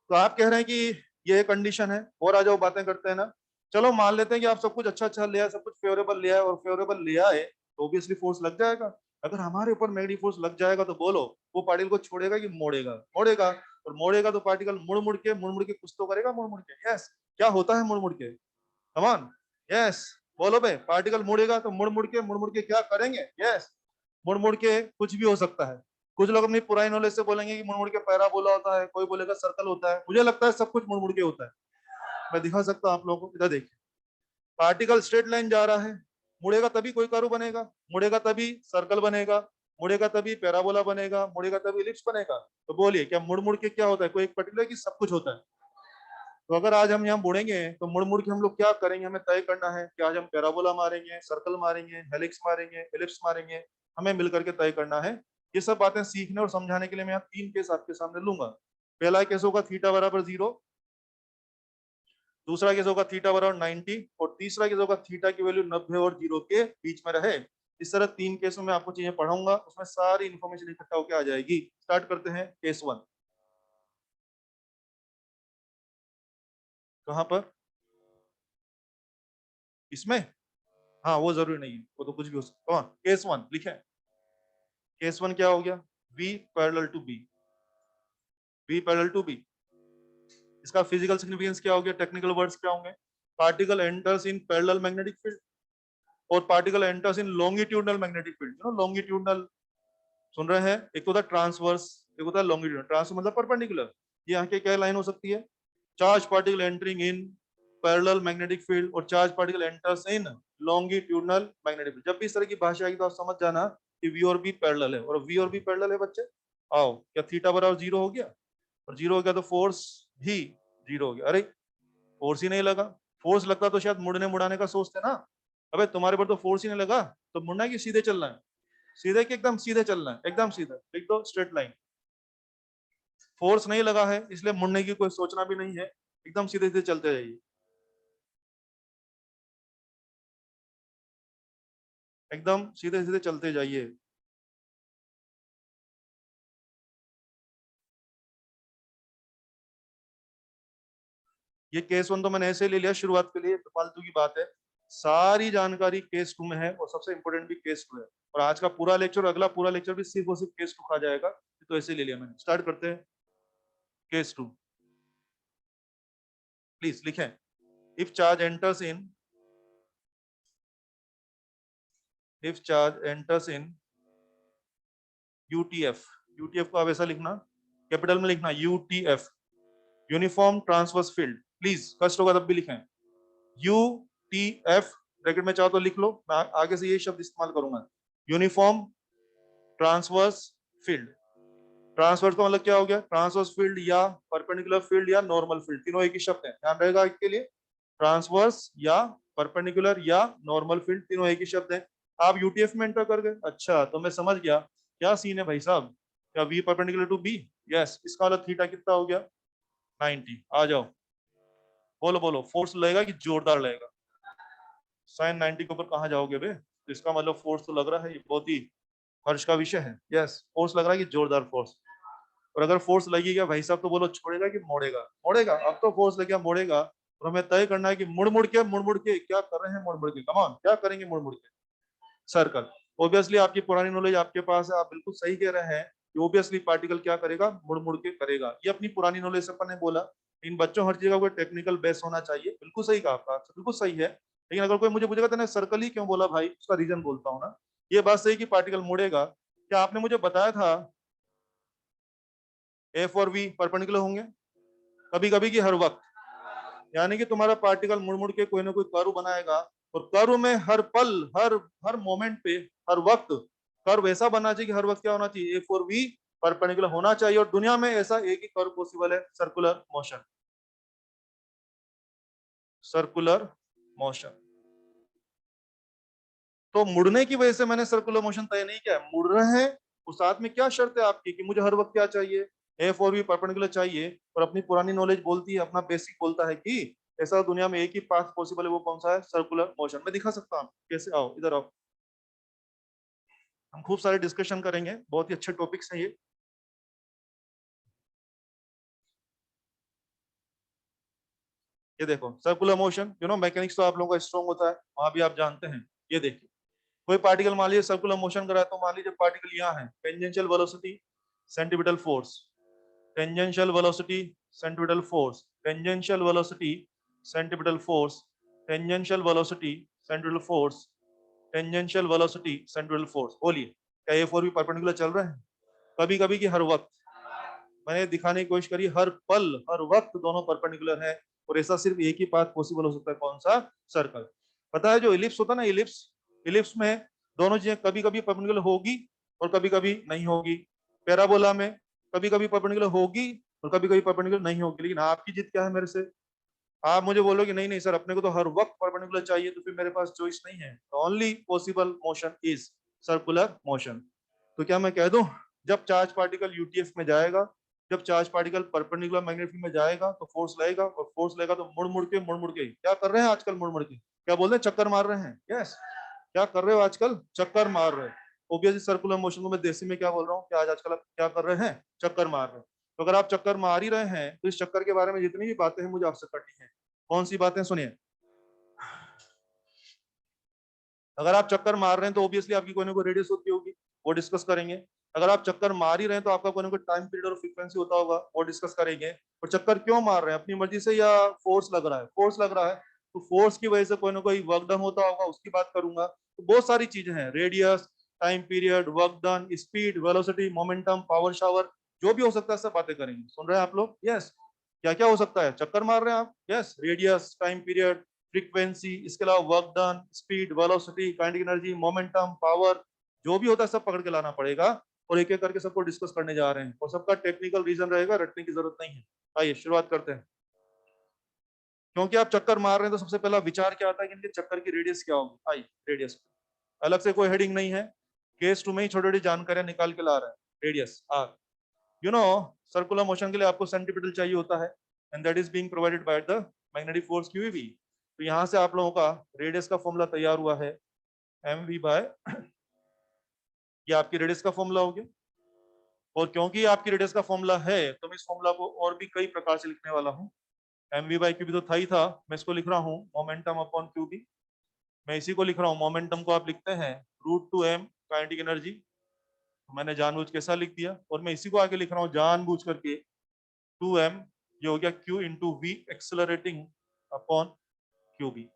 तो आप कह रहे हैं कि ये कंडीशन है, और आ जाओ बातें करते हैं ना। चलो मान लेते हैं कि आप सब कुछ अच्छा अच्छा लिया है, सब कुछ फेवरेबल लिया है, और फेवरेबल लिया है तो ऑब्वियसली फोर्स लग जाएगा। अगर हमारे ऊपर मैग्नेटिक फोर्स लग जाएगा तो बोलो वो पार्टिकल को छोड़ेगा कि मोड़ेगा, मोड़ेगा। और मोड़ेगा तो पार्टिकल मुड़ मुड़ के कुछ तो करेगा, मुड़ मुड़ के। यस, क्या होता है मुड़ मुड़ के, कमान, यस बोलो भाई, पार्टिकल मुड़ेगा तो मुड़ मुड़ के क्या करेंगे, यस मुड़ मुड़ के कुछ भी हो सकता है। कुछ लोग अपनी पुरानी नॉलेज से बोलेंगे कि मुड़ मुड़ के पैराबोला होता है, कोई बोलेगा सर्कल होता है, मुझे लगता है सब कुछ मुड़ मुड़ के होता है। मैं दिखा सकता हूं आप लोगों को, इधर देखिए, पार्टिकल स्ट्रेट लाइन जा रहा है, मुड़ेगा तभी कोई कर्व बनेगा, मुड़ेगा तभी सर्कल बनेगा, मुड़ेगा तभी पैराबोला बनेगा, मुड़ेगा तभी इलिप्स बनेगा। तो बोलिए क्या मुड़ मुड़ के क्या होता है, कोई एक पर्टिकुलर की सब कुछ होता है? तो अगर आज हम यहाँ मुड़ेंगे तो मुड़ मुड़ के हम लोग क्या करेंगे, हमें तय करना है कि आज हम पैराबोला मारेंगे, सर्कल मारेंगे, हेलिक्स मारेंगे, एलिप्स मारेंगे, हमें मिलकर के तय करना है। ये सब बातें सीखने और समझाने के लिए मैं यहाँ 3 केस आपके सामने लूंगा। पहला केस होगा थीटा बराबर 0, दूसरा केस होगा थीटा बराबर 90 और तीसरा केस होगा थीटा की वैल्यू 90 और 0 के बीच में रहे। इस तरह 3 केसों में आपको चीजें पढ़ाऊंगा, उसमें सारी इंफॉर्मेशन इकट्ठा होकर आ जाएगी। स्टार्ट करते हैं केस 1। कहां पर? इसमें? हाँ वो जरूरी नहीं है, वो तो कुछ भी हो सकता है। केस 1 लिखे। केस 1 क्या हो गया? V parallel to B, V parallel to B। इसका फिजिकल सिग्निफिकेंस क्या हो गया, टेक्निकल वर्ड्स क्या होंगे? Particle enters in parallel magnetic field और particle enters in longitudinal magnetic field. You know longitudinal सुन रहे हैं? एक तो होता है ट्रांसवर्स, एक होता है लॉन्गिट्यूडनल। ट्रांसवर्स मतलब परपेंडिकुलर। ये यहाँ के क्या लाइन हो सकती है? Charge particle entering in parallel magnetic field और charge particle enters in longitudinal magnetic field. जब भी इस तरह की भाषा आएगी तो आप समझ जाना कि वी और बी पैरेलल है, और वी और बी पैरेलल है बच्चे। आओ, क्या थीटा बराबर 0 हो गया? और 0 हो गया तो फोर्स भी 0 हो गया। अरे फोर्स ही नहीं लगा। फोर्स लगता तो शायद मुड़ने मुड़ाने का सोचते ना। अबे तुम्हारे पर तो फोर्स ही नहीं लगा, तो मुड़ना है कि सीधे चलना है? सीधे कि एकदम सीधे चलना है? एकदम सीधा, लिख दो स्ट्रेट लाइन। फोर्स नहीं लगा है इसलिए मुड़ने की कोई सोचना भी नहीं है, एकदम सीधे सीधे चलते जाइए, एकदम सीधे सीधे चलते जाइए। ये केस 1 तो मैंने ऐसे ले लिया शुरुआत के लिए, तो फालतू की बात है। सारी जानकारी केस 2 में है और सबसे इंपॉर्टेंट भी केस 2 है। और आज का पूरा लेक्चर, अगला पूरा लेक्चर भी सिर्फ और सिर्फ केस 2 खा जाएगा, तो ऐसे ले लिया मैंने। स्टार्ट करते हैं केस 2। प्लीज लिखें। If charge enters in, if charge enters in UTF, UTF को आप ऐसा लिखना, कैपिटल में लिखना, UTF, uniform transverse field. Please कष्ट होगा तब भी लिखें, यूटीएफ। ब्रैकेट में चाहो तो लिख लो, मैं आगे से ये शब्द इस्तेमाल करूंगा, यूनिफॉर्म ट्रांसवर्स फील्ड। ट्रांसवर्स का मतलब क्या हो गया? ट्रांसवर्स फील्ड या परपेंडिकुलर फील्ड या नॉर्मल फील्ड, तीनों एक ही शब्द है, ध्यान रहेगा इसके लिए। ट्रांसवर्स या परपेंडिकुलर या नॉर्मल फील्ड, तीनों एक ही शब्द है। आप यूटीएफ में एंटर कर गए, अच्छा तो मैं समझ गया क्या सीन है भाई साहब। क्या V perpendicular to B? Yes. इसका मतलब थीटा कितना हो गया? 90। आ जाओ, बोलो बोलो, फोर्स लगेगा कि जोरदार लगेगा? साइन 90 के ऊपर कहाँ जाओगे बे? तो इसका मतलब फोर्स तो लग रहा है, ये बहुत ही हर्ष का विषय है। यस, फोर्स लग रहा है कि जोरदार फोर्स। और अगर फोर्स लगी गया भाई साहब तो बोलो छोड़ेगा कि मोड़ेगा? मोड़ेगा। अब तो फोर्स लग गया, मोड़ेगा। और हमें तय करना है कि मुड़ मुड़ के क्या कर रहे हैं, मुड़ मुड़ के कमान क्या करेंगे, मुड़ मुड़ के सर्कल। ऑब्वियसली आपकी पुरानी नॉलेज आपके पास है, आप बिल्कुल सही कह रहे हैं कि ऑब्वियसली पार्टिकल क्या करेगा, मुड़ मुड़ के करेगा। ये अपनी पुरानी नॉलेज से अपन ने बोला। इन बच्चों हर जगह कोई टेक्निकल बेस होना चाहिए, बिल्कुल सही कहा आपका, बिल्कुल सही है। लेकिन अगर कोई मुझे पूछेगा तेने सर्कल ही क्यों बोला भाई, उसका रीजन बोलता हूँ ना। ये बात सही कि पार्टिकल मुड़ेगा। क्या आपने मुझे बताया था एफ और वी परपेंडिकुलर होंगे? कभी कभी की हर वक्त, यानी कि तुम्हारा पार्टिकल मुड़ मुड़ के कोई ना कोई कर्व बनाएगा। और कर्व में हर पल, हर हर मोमेंट पे, हर वक्त कर्व ऐसा बनना चाहिए कि हर वक्त क्या होना चाहिए, ए फॉर वी परपेंडिकुलर होना चाहिए। और दुनिया में ऐसा एक ही कर्व पॉसिबल है, सर्कुलर मोशन। Circular motion. तो मुड़ने की वजह से मैंने सर्कुलर मोशन तय नहीं किया, मुड़ रहे हैं। उस साथ में क्या शर्त है आपकी कि मुझे हर वक्त क्या चाहिए, एफ और वी परपेंडिकुलर चाहिए। और अपनी पुरानी नॉलेज बोलती है, अपना बेसिक बोलता है कि ऐसा दुनिया में एक ही पाथ पॉसिबल है, वो कौन सा है, सर्कुलर मोशन। मैं दिखा सकता हूँ कैसे, आओ इधर आओ। हम खूब सारे डिस्कशन करेंगे, बहुत ही अच्छे टॉपिक्स हैं ये। ये देखो circular motion, you know mechanics तो आप लोगों का स्ट्रॉन्ग होता है, वहां भी आप जानते हैं। ये देखिए, कोई पार्टिकल मान लीजिए सर्कुलर मोशन करा है, तो मान लीजिए पार्टिकल यहाँ है, tangential velocity centimetre force, tangential velocity centimetre force, tangential velocity centimetre force, tangential velocity centimetre force, tangential velocity centimetre force. बोलिए क्या ये फोर भी परपेंडिकुलर चल रहे हैं? कभी कभी की हर वक्त, मैंने दिखाने की कोशिश करी, हर पल हर वक्त दोनों परपेंडिकुलर है। और ऐसा सिर्फ एक ही पाथ पॉसिबल हो सकता है, कौन सा? सर्कल। पता है जो इलिप्स होता है ना, इलिप्स, इलिप्स में दोनों चीजें कभी कभी परपेंडिकुलर होगी और कभी कभी नहीं होगी। पैराबोला में कभी कभी परपेंडिकुलर होगी और कभी कभी परपेंडिकुलर नहीं होगी। लेकिन आपकी जिद क्या है मेरे से? आप मुझे बोलोगे नहीं नहीं सर अपने को तो हर वक्त परपेंडिकुलर चाहिए, तो फिर मेरे पास चॉइस नहीं है। Only possible motion is circular motion. तो क्या मैं कह दूं, जब चार्ज पार्टिकल यूटीएफ में जाएगा, जब charge particle perpendicular magnetic field में जाएगा तो फोर्स लगेगा, और फोर्स लगेगा तो मुड़ मुड़ के क्या कर रहे हैं आजकल? मुड़ मुड़ के क्या बोल रहे हैं? चक्कर मार रहे हैं। यस, क्या कर रहे हो आजकल? चक्कर मार रहे हो। ऑब्वियसली सर्कुलर मोशन को मैं देसी में क्या बोल रहा हूँ कि आज आजकल आप क्या कर रहे हैं? चक्कर मार रहे हैं। तो अगर आप चक्कर मार ही रहे हैं तो इस चक्कर के बारे में जितनी भी बातें हैं मुझे आपसे करनी है। कौन सी बातें? सुनिए, अगर आप चक्कर मार रहे हैं तो ऑब्वियसली आपकी कोई ना कोई रेडियस होती होगी, वो डिस्कस करेंगे। अगर आप चक्कर मार ही रहे हैं तो आपका कोई ना कोई टाइम पीरियड और फ्रीक्वेंसी होता होगा, वो डिस्कस करेंगे। और चक्कर क्यों मार रहे हैं? अपनी मर्जी से या फोर्स लग रहा है? फोर्स लग रहा है तो फोर्स की वजह से कोई ना कोई वर्क डन होता होगा, उसकी बात करूंगा। तो बहुत सारी चीजें हैं, radius, time period, work done, speed, velocity, momentum, power shower, जो भी हो सकता है सब बातें करेंगे। सुन रहे हैं आप लोग? यस। क्या क्या हो सकता है? चक्कर मार रहे हैं आप? Yes, radius, time period, frequency, इसके अलावा work done, speed, velocity, kinetic energy, momentum, power, जो भी होता है सब पकड़ के लाना पड़ेगा। और एक एक करके सबको डिस्कस करने जा रहे हैं, और सबका टेक्निकल रीजन रहेगा, रटने की जरूरत नहीं है। आइए शुरुआत करते हैं। क्योंकि आप चक्कर मार रहे हैं तो सबसे पहला विचार क्या आता है कि इनके चक्कर की रेडियस क्या होगी? आइए, रेडियस अलग से कोई हेडिंग नहीं है, केस टू में ही छोटी छोटी जानकारियां निकाल के ला रहा है। Radius R, you know, circular motion के लिए आपको सेंटीमीटर चाहिए होता है, and that is being provided by the magnetic force QV. तो यहाँ से आप लोगों का रेडियस का फॉर्मूला तैयार हुआ है, एम वी बाय, ये आपकी रेडियस का फॉर्मूला हो गया। और क्योंकि आपकी रेडियस का फॉर्मूला है तो मैं इस फॉर्मूला को और भी कई प्रकार से लिखने वाला हूँ। M V by Q B तो था ही था, मैं इसको लिख रहा हूँ मोमेंटम अपॉन क्यू बी। मैं इसी को लिख रहा हूँ, मोमेंटम को आप लिखते हैं root two M kinetic energy, मैंने जानबूझ के ऐसा लिख दिया। और मैं इसी को आगे लिख रहा हूँ जानबूझ करके टू एम, ये हो गया Q into V accelerating upon Q B.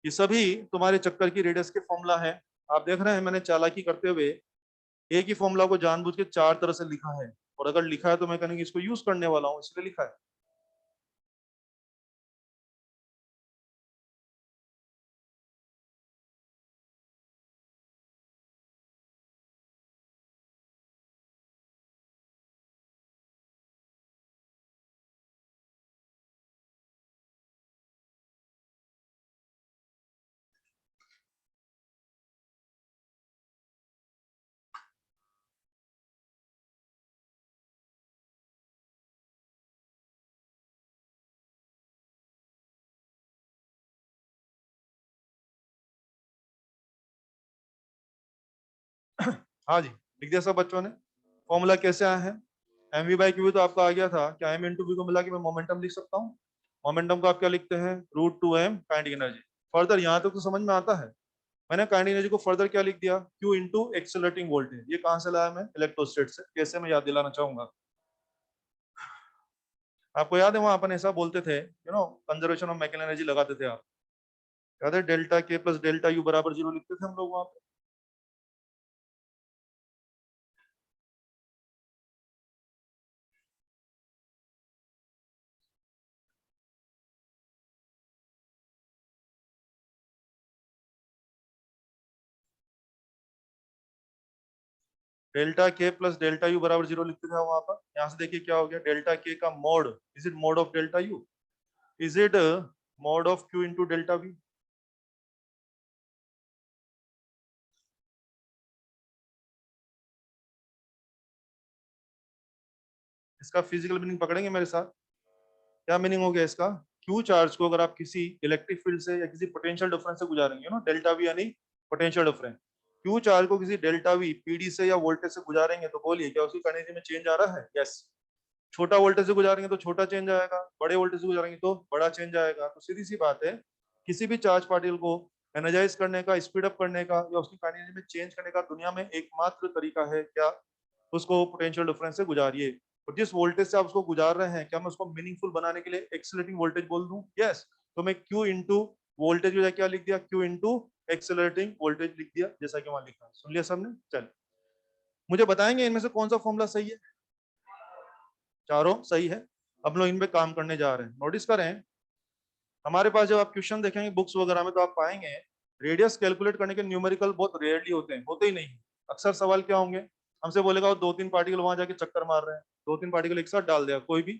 ये सभी तुम्हारे चक्कर की रेडियस के फॉर्मूला है। आप देख रहे हैं मैंने चालाकी करते हुए एक ही फॉर्मूला को जानबूझ के चार तरह से लिखा है, और अगर लिखा है तो मैं कहूँगी इसको यूज करने वाला हूँ, इसलिए लिखा है। हाँ जी, लिख दिया सब बच्चों ने। फॉर्मूला कैसे आया है? M V by Q V तो आपका आ गया था, क्या एम इंटू वी को मिला के मैं मोमेंटम लिख सकता हूँ? मोमेंटम को आप क्या लिखते हैं? Root two M kinetic energy. Further यहाँ तक तो समझ में आता है। मैंने काइनेटिक एनर्जी को फर्दर क्या लिख दिया? Q into accelerating voltage. ये कहाँ से लाया मैं? इलेक्ट्रोस्टेट से। कैसे? मैं याद दिलाना चाहूंगा। आपको याद है वहां अपन ऐसा बोलते थे, कंजर्वेशन ऑफ मैकेनिकल एनर्जी लगाते थे आप? याद है डेल्टा के प्लस डेल्टा यू बराबर जीरो लिखते थे हम लोग वहां पे। डेल्टा के प्लस डेल्टा यू बराबर जीरो लिखते थे वहां पर। यहाँ से देखिए क्या हो गया, डेल्टा के का mode, is it mode of delta U? Is it mode of Q into delta we? इसका फिजिकल मीनिंग पकड़ेंगे मेरे साथ? क्या मीनिंग हो गया इसका? क्यू चार्ज को अगर आप किसी इलेक्ट्रिक फील्ड से या किसी पोटेंशियल डिफरेंस से गुजारेंगे ना, डेल्टा वी यानी पोटेंशियल डिफरेंस, क्यू चार्ज को किसी डेल्टा वी पीडी से या वोल्टेज से गुजारेंगे तो बोलिए क्या उसकी एनर्जी में चेंज आ रहा है? यस। छोटा वोल्टेज से गुजारेंगे तो छोटा चेंज आएगा, बड़े वोल्टेज से गुजारेंगे तो बड़ा चेंज आएगा। तो सीधी सी बात है, किसी भी चार्ज पार्टिकल को एनर्जाइज करने का, स्पीड अप करने का या उसकी एनर्जी में चेंज करने का दुनिया में एकमात्र तरीका है क्या? उसको पोटेंशियल डिफरेंस से गुजारिए। और जिस वोल्टेज से आप उसको गुजार रहे हैं, क्या मैं उसको मीनिंगफुल बनाने के लिए एक्सेलरेटिंग वोल्टेज बोल दूं? यस। तो मैं क्यू इंटू वोल्टेज की जगह क्या लिख दिया? क्यू इंटू एक्सेलरेटिंग वोल्टेज लिख दिया, जैसा कि वहां लिखा। सुन लिया सबने? चल, मुझे बताएंगे इनमें से कौन सा फॉर्मूला सही है? चारों सही है। अब लोग इन पे काम करने जा रहे हैं। नोटिस करें, हमारे पास जब आप क्वेश्चन देखेंगे बुक्स वगैरह में तो आप पाएंगे रेडियस कैलकुलेट करने के न्यूमेरिकल बहुत रेयरली होते हैं, होते ही नहीं। अक्सर सवाल क्या होंगे, हमसे बोलेगा वो दो तीन पार्टिकल वहां जाके चक्कर मार रहे हैं, दो तीन पार्टिकल एक साथ डाल दिया कोई भी,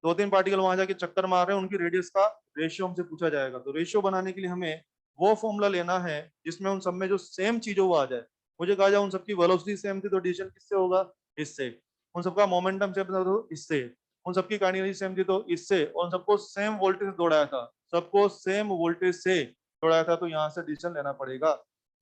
दो तीन पार्टिकल वहां जाके चक्कर मार रहे हैं, उनकी रेडियस का रेशियो हमसे पूछा जाएगा। तो रेशियो बनाने के लिए हमें वो फॉर्मूला लेना है जिसमें उन सब में जो सेम चीज हो वो आ जाए। मुझे कहा जाए उन सबकी वेलोसिटी सेम थी तो डिवीजन किससे होगा, इससे। उन सबका मोमेंटम सेम था तो इससे। उन सबकी काइनेटिक सेम थी तो इससे। और उन सबको सेम वोल्टेज से दौड़ाया था, सबको सेम वोल्टेज से दौड़ाया था, तो यहाँ से डिसीजन लेना पड़ेगा।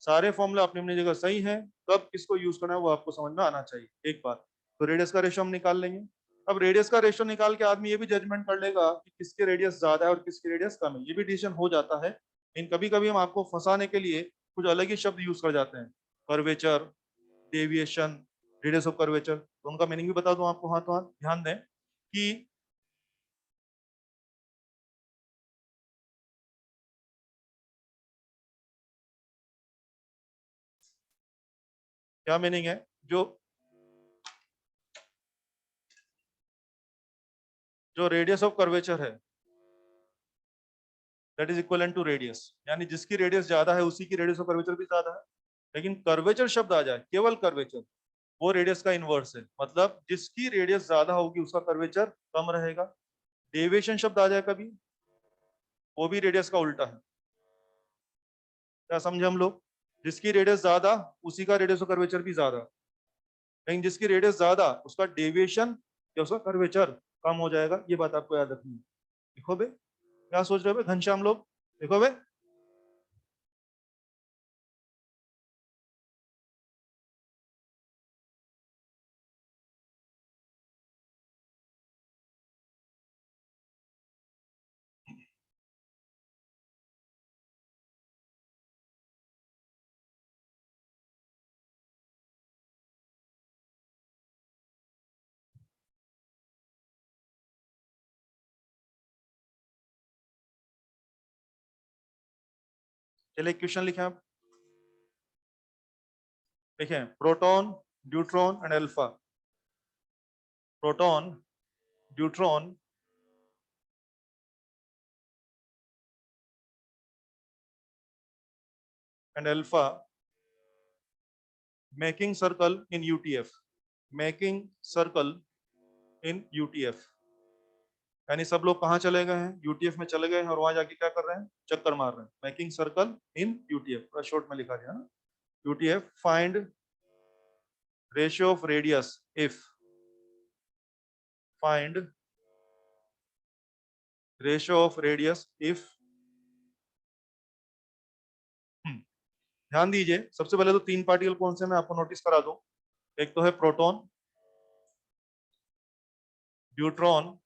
सारे फॉर्मूला अपनी अपनी जगह सही है, कब किसको यूज करना है वो आपको समझ में आना चाहिए एक बार। तो रेडियस का रेशियो हम निकाल लेंगे। अब रेडियस का रेशियो निकाल के आदमी ये भी जजमेंट कर लेगा कि किसकी रेडियस ज्यादा है और किसकी रेडियस कम है, ये भी डिसीजन हो जाता है। इन कभी कभी हम आपको फंसाने के लिए कुछ अलग ही शब्द यूज कर जाते हैं, curvature, deviation, radius of curvature, तो उनका मीनिंग भी बता दूं आपको। हाँ तो हाँ ध्यान दें कि क्या मीनिंग है। जो जो रेडियस ऑफ कर्वेचर है that is equal to radius, यानी जिसकी रेडियस ज्यादा है उसी की रेडियस ऑफ कर्वेचर भी ज्यादा है। लेकिन कर्वेचर शब्द आ जाए, केवल कर्वेचर, वो रेडियस का इनवर्स है, मतलब जिसकी रेडियस ज्यादा होगी उसका कर्वेचर कम रहेगा। डेविएशन शब्द आ जाए कभी, वो भी रेडियस का उल्टा है। क्या समझे हम लोग, जिसकी रेडियस ज्यादा उसी का रेडियस ऑफ कर्वेचर भी ज्यादा, लेकिन जिसकी रेडियस ज्यादा उसका डेविएशन या उसका कर्वेचर कम हो जाएगा। ये बात आपको याद रखनी है। देखो बे, क्या सोच रहे हो बे घनश्याम लोग, देखो बे। चलिए क्वेश्चन लिखे आप, देखें, proton, neutron and alpha. Proton, neutron and alpha making circle in UTF, making circle in UTF. यानी सब लोग कहाँ चले गए हैं, यूटीएफ में चले गए हैं और वहां जाके क्या कर रहे हैं, चक्कर मार रहे हैं। मेकिंग सर्कल इन यूटीएफ, पूरा शॉर्ट में लिखा गया ना। UTF find ratio of radius if, find ratio of radius if. ध्यान दीजिए, सबसे पहले तो तीन पार्टिकल कौन से मैं आपको नोटिस करा दूं। एक तो है प्रोटॉन, न्यूट्रॉन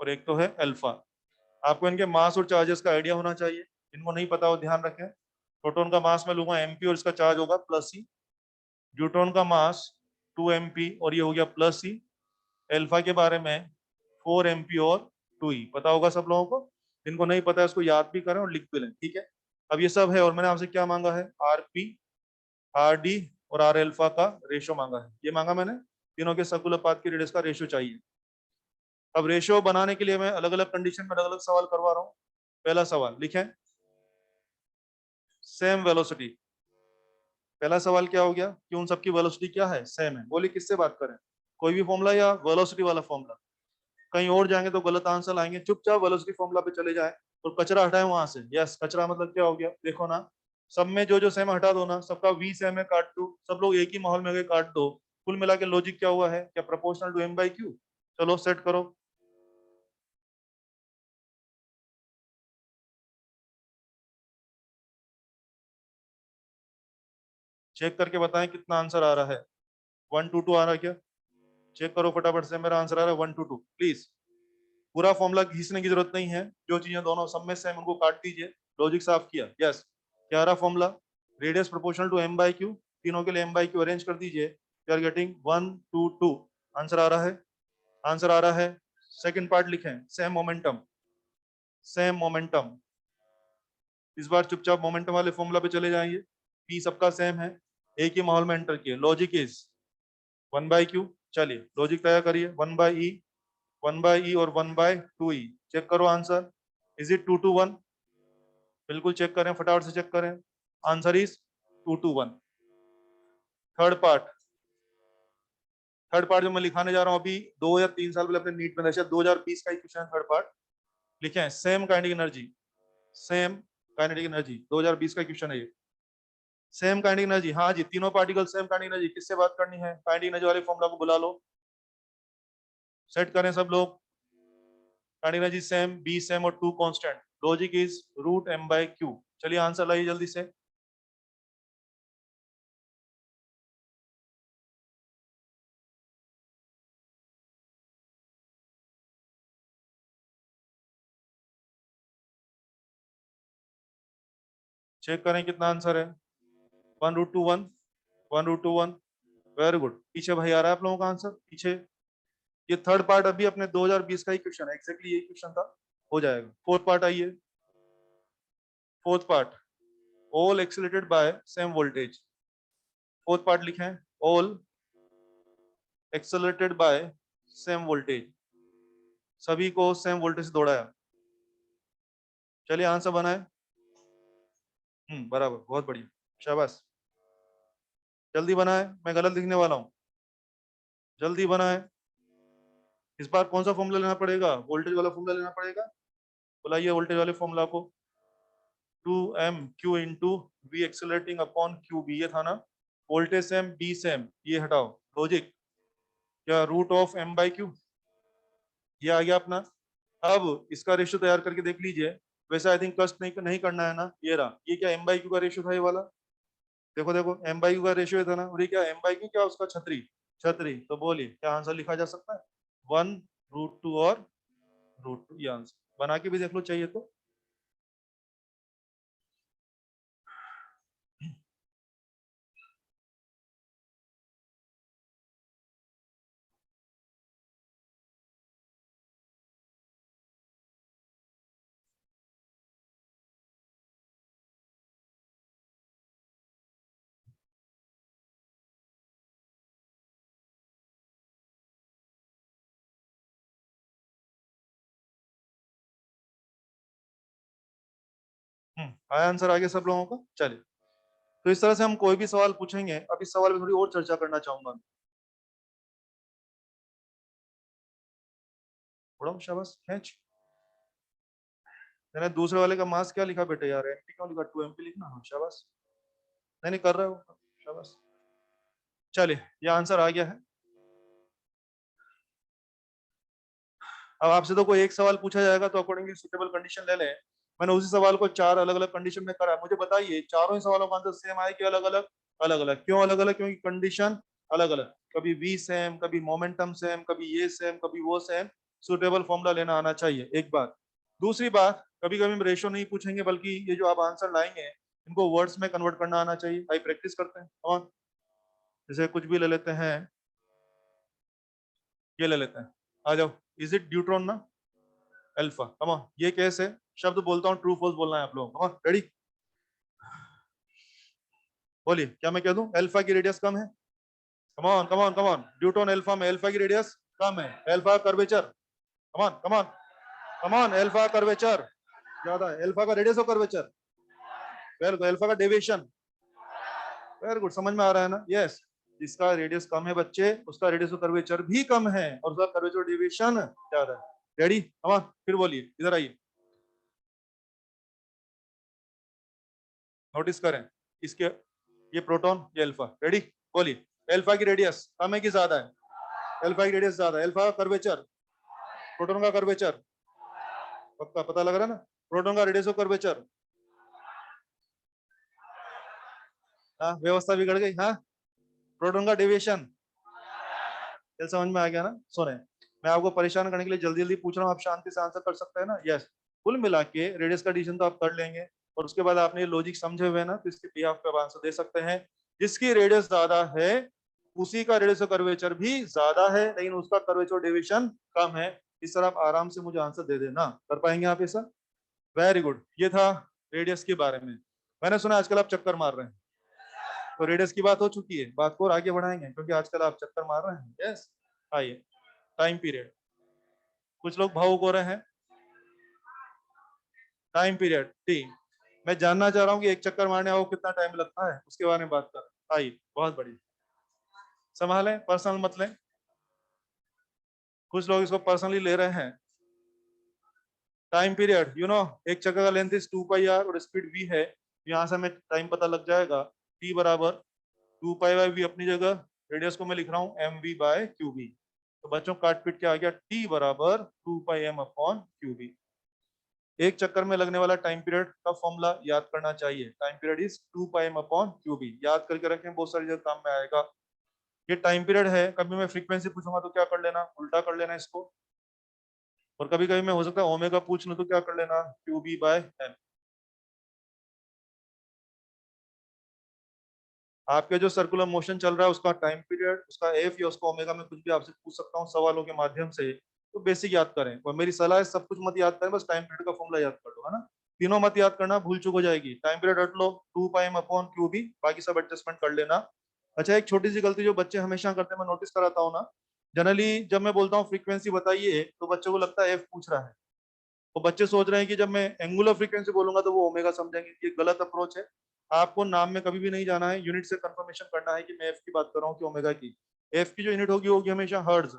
और एक तो है अल्फा। आपको इनके मास और चार्जेस का आइडिया होना चाहिए, इनको नहीं पता हो ध्यान रखें। प्रोटॉन का मास मैं लूंगा एमपी और इसका चार्ज होगा प्लस ई। न्यूट्रॉन का मास 2 mp और ये हो गया प्लस ई। अल्फा के बारे में 4 mp और 2e पता होगा सब लोगों को। जिनको नहीं पता है उसको याद भी करें और लिख भी लें, ठीक है। अब ये सब है और मैंने आपसे क्या मांगा है, आर पी, आर डी और आर अल्फा का रेशियो मांगा है। ये मांगा मैंने, तीनों के सर्कुलर पाथ की रेडियस का रेशियो चाहिए। अब रेशियो बनाने के लिए मैं अलग अलग कंडीशन में अलग अलग सवाल करवा रहा हूँ। पहला सवाल लिखें, सेम वेलोसिटी। पहला सवाल क्या हो गया कि उन सबकी वेलोसिटी क्या है, सेम है। बोलिए किससे बात करें, कोई भी फॉर्मूला या वेलोसिटी वाला फॉर्मूला। कहीं और जाएंगे तो गलत आंसर आएंगे, चुपचाप वेलोसिटी फॉर्मूला पे चले जाए और कचरा हटाए वहां से। यस, कचरा मतलब क्या हो गया, देखो ना, सब में जो जो सेम हटा दो ना, सबका वी सेम है काट दो, सब लोग एक ही माहौल में गए काट दो। कुल मिला के लॉजिक क्या हुआ है, क्या प्रोपोर्शनल टू m/q। चलो सेट करो, चेक करके बताएं कितना आंसर आ रहा है। 122 आ रहा है क्या, चेक करो फटाफट से। मेरा आंसर आ रहा है 122, प्लीज। पूरा फॉर्मूला घिसने की जरूरत नहीं है, जो चीजें दोनों सब में सेम उनको काट दीजिए। लॉजिक साफ किया, यस। क्या रहा formula, radius proportional to m/q, तीनों के लिए m/q अरेंज कर दीजिए। यू आर गेटिंग 122, आंसर आ रहा है, आंसर आ रहा है। सेकंड पार्ट लिखें, सेम मोमेंटम, सेम मोमेंटम। इस बार चुपचाप मोमेंटम वाले फॉर्मूला पे चले जाएंगे। पी सबका सेम है, एक ही माहौल में एंटर किए, लॉजिक इज 1/q। चलिए लॉजिक तैयार करिए, 1/e 1/e और 1/2e। चेक करो आंसर, इज इट 2:1? बिल्कुल चेक करें, फटाफट से चेक करें। Answer is 2:1। Third part, third part जो मैं लिखाने जा रहा हूं अभी 2 या 3 साल पहले अपने नीट में, शायद 2020 का ही क्वेश्चन है। थर्ड पार्ट लिखे हैं, same kinetic energy, same kinetic energy, 2020 का क्वेश्चन है ये। सेम काइनेटिक एनर्जी, हाँ जी, तीनों पार्टिकल सेम काइनेटिक एनर्जी। किससे बात करनी है? काइनेटिक एनर्जी वाले फॉर्मूला को बुला लो, सेट करें सब लोग। Kinetic energy same, B same और 2 कांस्टेंट। Logic is √m/q। चलिए आंसर लाइए जल्दी से। चेक करें कितना आंसर है। 1√2 1, 1√2 1। वेरी गुड, पीछे भाई आ रहा है आप लोगों का आंसर पीछे। ये थर्ड पार्ट अभी अपने 2020 का ही क्वेश्चन है, एग्जैक्टली यही क्वेश्चन था, हो जाएगा। फोर्थ पार्ट आइए, fourth part, all accelerated by same voltage. Fourth part लिखें, all accelerated by same voltage, सभी को सेम वोल्टेज से दौड़ाया। चलिए आंसर बनाए। बराबर, बहुत बढ़िया, शाबाश। जल्दी बनाए, मैं गलत लिखने वाला हूँ, जल्दी बनाए। इस बार कौन सा फॉर्मूला लेना पड़ेगा? वोल्टेज वाला फॉर्मूला लेना पड़ेगा। बुलाइए वोल्टेज वाले फॉर्मूला को। 2m/q into V accelerating upon QB, ये था ना। वोल्टेज सेम, बी सेम, ये हटाओ। लॉजिक क्या, √m/q, ये आ गया अपना। अब इसका रेशियो तैयार करके देख लीजिए। वैसे आई थिंक कष्ट नहीं नहीं करना है ना। ये रहा, ये क्या m/q का रेशियो था, ये वाला। देखो देखो, m/q का रेशियो था ना, और ये क्या m/q, क्या उसका छतरी, छतरी। तो बोलिए क्या आंसर लिखा जा सकता है? 1√2 और √2, ये आंसर बना के भी देख लो चाहिए तो। आया आंसर आगे सब लोगों का? चलिए, तो इस तरह से हम कोई भी सवाल पूछेंगे। अब इस सवाल में थोड़ी और चर्चा करना चाहूंगा। थोड़ा शाबाश, खींच। मैंने दूसरे वाले का मास क्या लिखा बेटा यार, MP क्यों लिखा? 2MP लिखना। हाँ शाबाश, नहीं नहीं कर रहे हो, शाबाश। चलिए, ये आंसर आ गया है। अब आपसे तो कोई एक सवाल पूछा जाएगा, तो अकॉर्डिंगली सुटेबल कंडीशन ले लें। मैंने उसी सवाल को 4 अलग अलग कंडीशन में करा। मुझे बताइए, चारों ही सवालों का आंसर सेम आए कि अलग अलग? अलग अलग। क्यों अलग अलग? क्योंकि कंडीशन अलग अलग। कभी v सेम, कभी मोमेंटम सेम, कभी ये सेम, कभी वो सेम। सुटेबल फॉर्मूला लेना आना चाहिए, एक बात। दूसरी बात, कभी कभी हम रेशो नहीं पूछेंगे, बल्कि ये जो आप आंसर लाएंगे इनको वर्ड्स में कन्वर्ट करना आना चाहिए। आइए प्रैक्टिस करते हैं। और जैसे कुछ भी ले लेते हैं, ये ले लेते हैं, आ जाओ। इज इट ड्यूट्रॉन ना? Alpha, come on. ये कैसे शब्द बोलता हूँ, ट्रू फॉल्स बोलना है आप लोगों को। Come on, ready? बोलिए, क्या मैं कह दूं अल्फा की रेडियस कम है? Come on come on come on, deuteron alpha में अल्फा की रेडियस कम है। Alpha curvature, come on come on come on, alpha curvature ज्यादा है। अल्फा का रेडियस और कर्वेचर, वेरी गुड। अल्फा का डेविएशन, वेरी गुड, समझ में आ रहा है ना? यस, जिसका रेडियस कम है बच्चे, उसका रेडियस और कर्वेचर भी कम है, और उसका कर्वेचर डेविएशन ज्यादा है। रेडी? कम ऑन, फिर बोलिए, इधर आइए, नोटिस करें इसके, ये प्रोटॉन, ये अल्फा। रेडी? बोलिए, अल्फा की रेडियस कम है कि ज्यादा है? अल्फा की रेडियस ज्यादा है। अल्फा का कर्वेचर, प्रोटॉन का कर्वेचर, पक्का पता लग रहा है ना? प्रोटॉन का रेडियस और कर्वेचर। हाँ, व्यवस्था बिगड़ गई। हाँ, प्रोटॉन का डेविएशन, ये समझ में आ गया ना? सुने, मैं आपको परेशान करने के लिए जल्दी जल्दी पूछ रहा हूँ, आप शांति से आंसर कर सकते हैं ना? यस। कुल मिला के रेडियस का डिवीजन तो आप कर लेंगे, और उसके बाद आपने लॉजिक समझे हुए ना, तो इसके बिहाफ पे आप आंसर दे सकते हैं। जिसकी रेडियस ज्यादा है उसी का रेडियस और कर्वेचर भी ज्यादा है, लेकिन उसका कर्वेचर डेविएशन कम है। इस तरह आप आराम से मुझे आंसर दे देना। कर पाएंगे आप ऐसा? Very good. ये था रेडियस के बारे में। मैंने सुना आजकल आप चक्कर मार रहे हैं, तो रेडियस की बात हो चुकी है, बात को और आगे बढ़ाएंगे, क्योंकि आजकल आप चक्कर मार रहे हैं। यस, आइए, टाइम पीरियड। कुछ लोग भावुक हो रहे हैं। टाइम पीरियड टी, मैं जानना चाह रहा हूँ कि एक चक्कर मारने आओ कितना टाइम लगता है, उसके बारे में बात कर। आई बहुत बढ़िया, संभालें, पर्सनल मत लें। कुछ लोग इसको पर्सनली ले रहे हैं। टाइम पीरियड एक चक्कर का लेंथ इज 2 पाई आर और स्पीड v है, यहाँ से हमें टाइम पता लग जाएगा। t बराबर 2 पाई/v अपनी जगह, रेडियस को मैं लिख रहा हूँ mv/qb। तो बच्चों काट पीट के आ गया t बराबर 2 πm/qb। एक चक्कर में लगने वाला टाइम पीरियड का फॉर्मूला याद करना चाहिए। टाइम पीरियड इज 2 πm/qb, याद करके रखें, बहुत सारी जगह काम में आएगा। ये टाइम पीरियड है, कभी मैं फ्रीक्वेंसी पूछूंगा तो क्या कर लेना, उल्टा कर लेना इसको। और कभी कभी मैं हो सकता है ओमेगा पूछ लूं तो क्या कर लेना, qb/m। आपके जो सर्कुलर मोशन चल रहा है उसका टाइम पीरियड, उसका एफ या उसका ओमेगा में कुछ भी आपसे पूछ सकता हूँ सवालों के माध्यम से। तो बेसिक याद करें, और मेरी सलाह है सब कुछ मत याद करें, बस टाइम पीरियड का फॉर्मूला याद कर लो, है ना। तीनों मत याद करना, भूल चुक हो जाएगी। टाइम पीरियड हट लो, 2 πm/qb, बाकी सब एडजस्टमेंट कर लेना। अच्छा, एक छोटी सी गलती जो बच्चे हमेशा करते हैं, मैं नोटिस कराता हूँ ना, जनरली जब मैं बोलता हूँ फ्रीक्वेंसी बताइए तो बच्चों को लगता है एफ पूछ रहा है। तो बच्चे सोच रहे हैं कि जब मैं एंगुलर फ्रीक्वेंसी बोलूंगा तो वो ओमेगा समझेंगे। ये गलत अप्रोच है। आपको नाम में कभी भी नहीं जाना है, यूनिट से कंफर्मेशन करना है कि मैं एफ की बात कर रहा हूँ कि ओमेगा की। एफ की जो यूनिट होगी होगी हमेशा हर्ट्ज,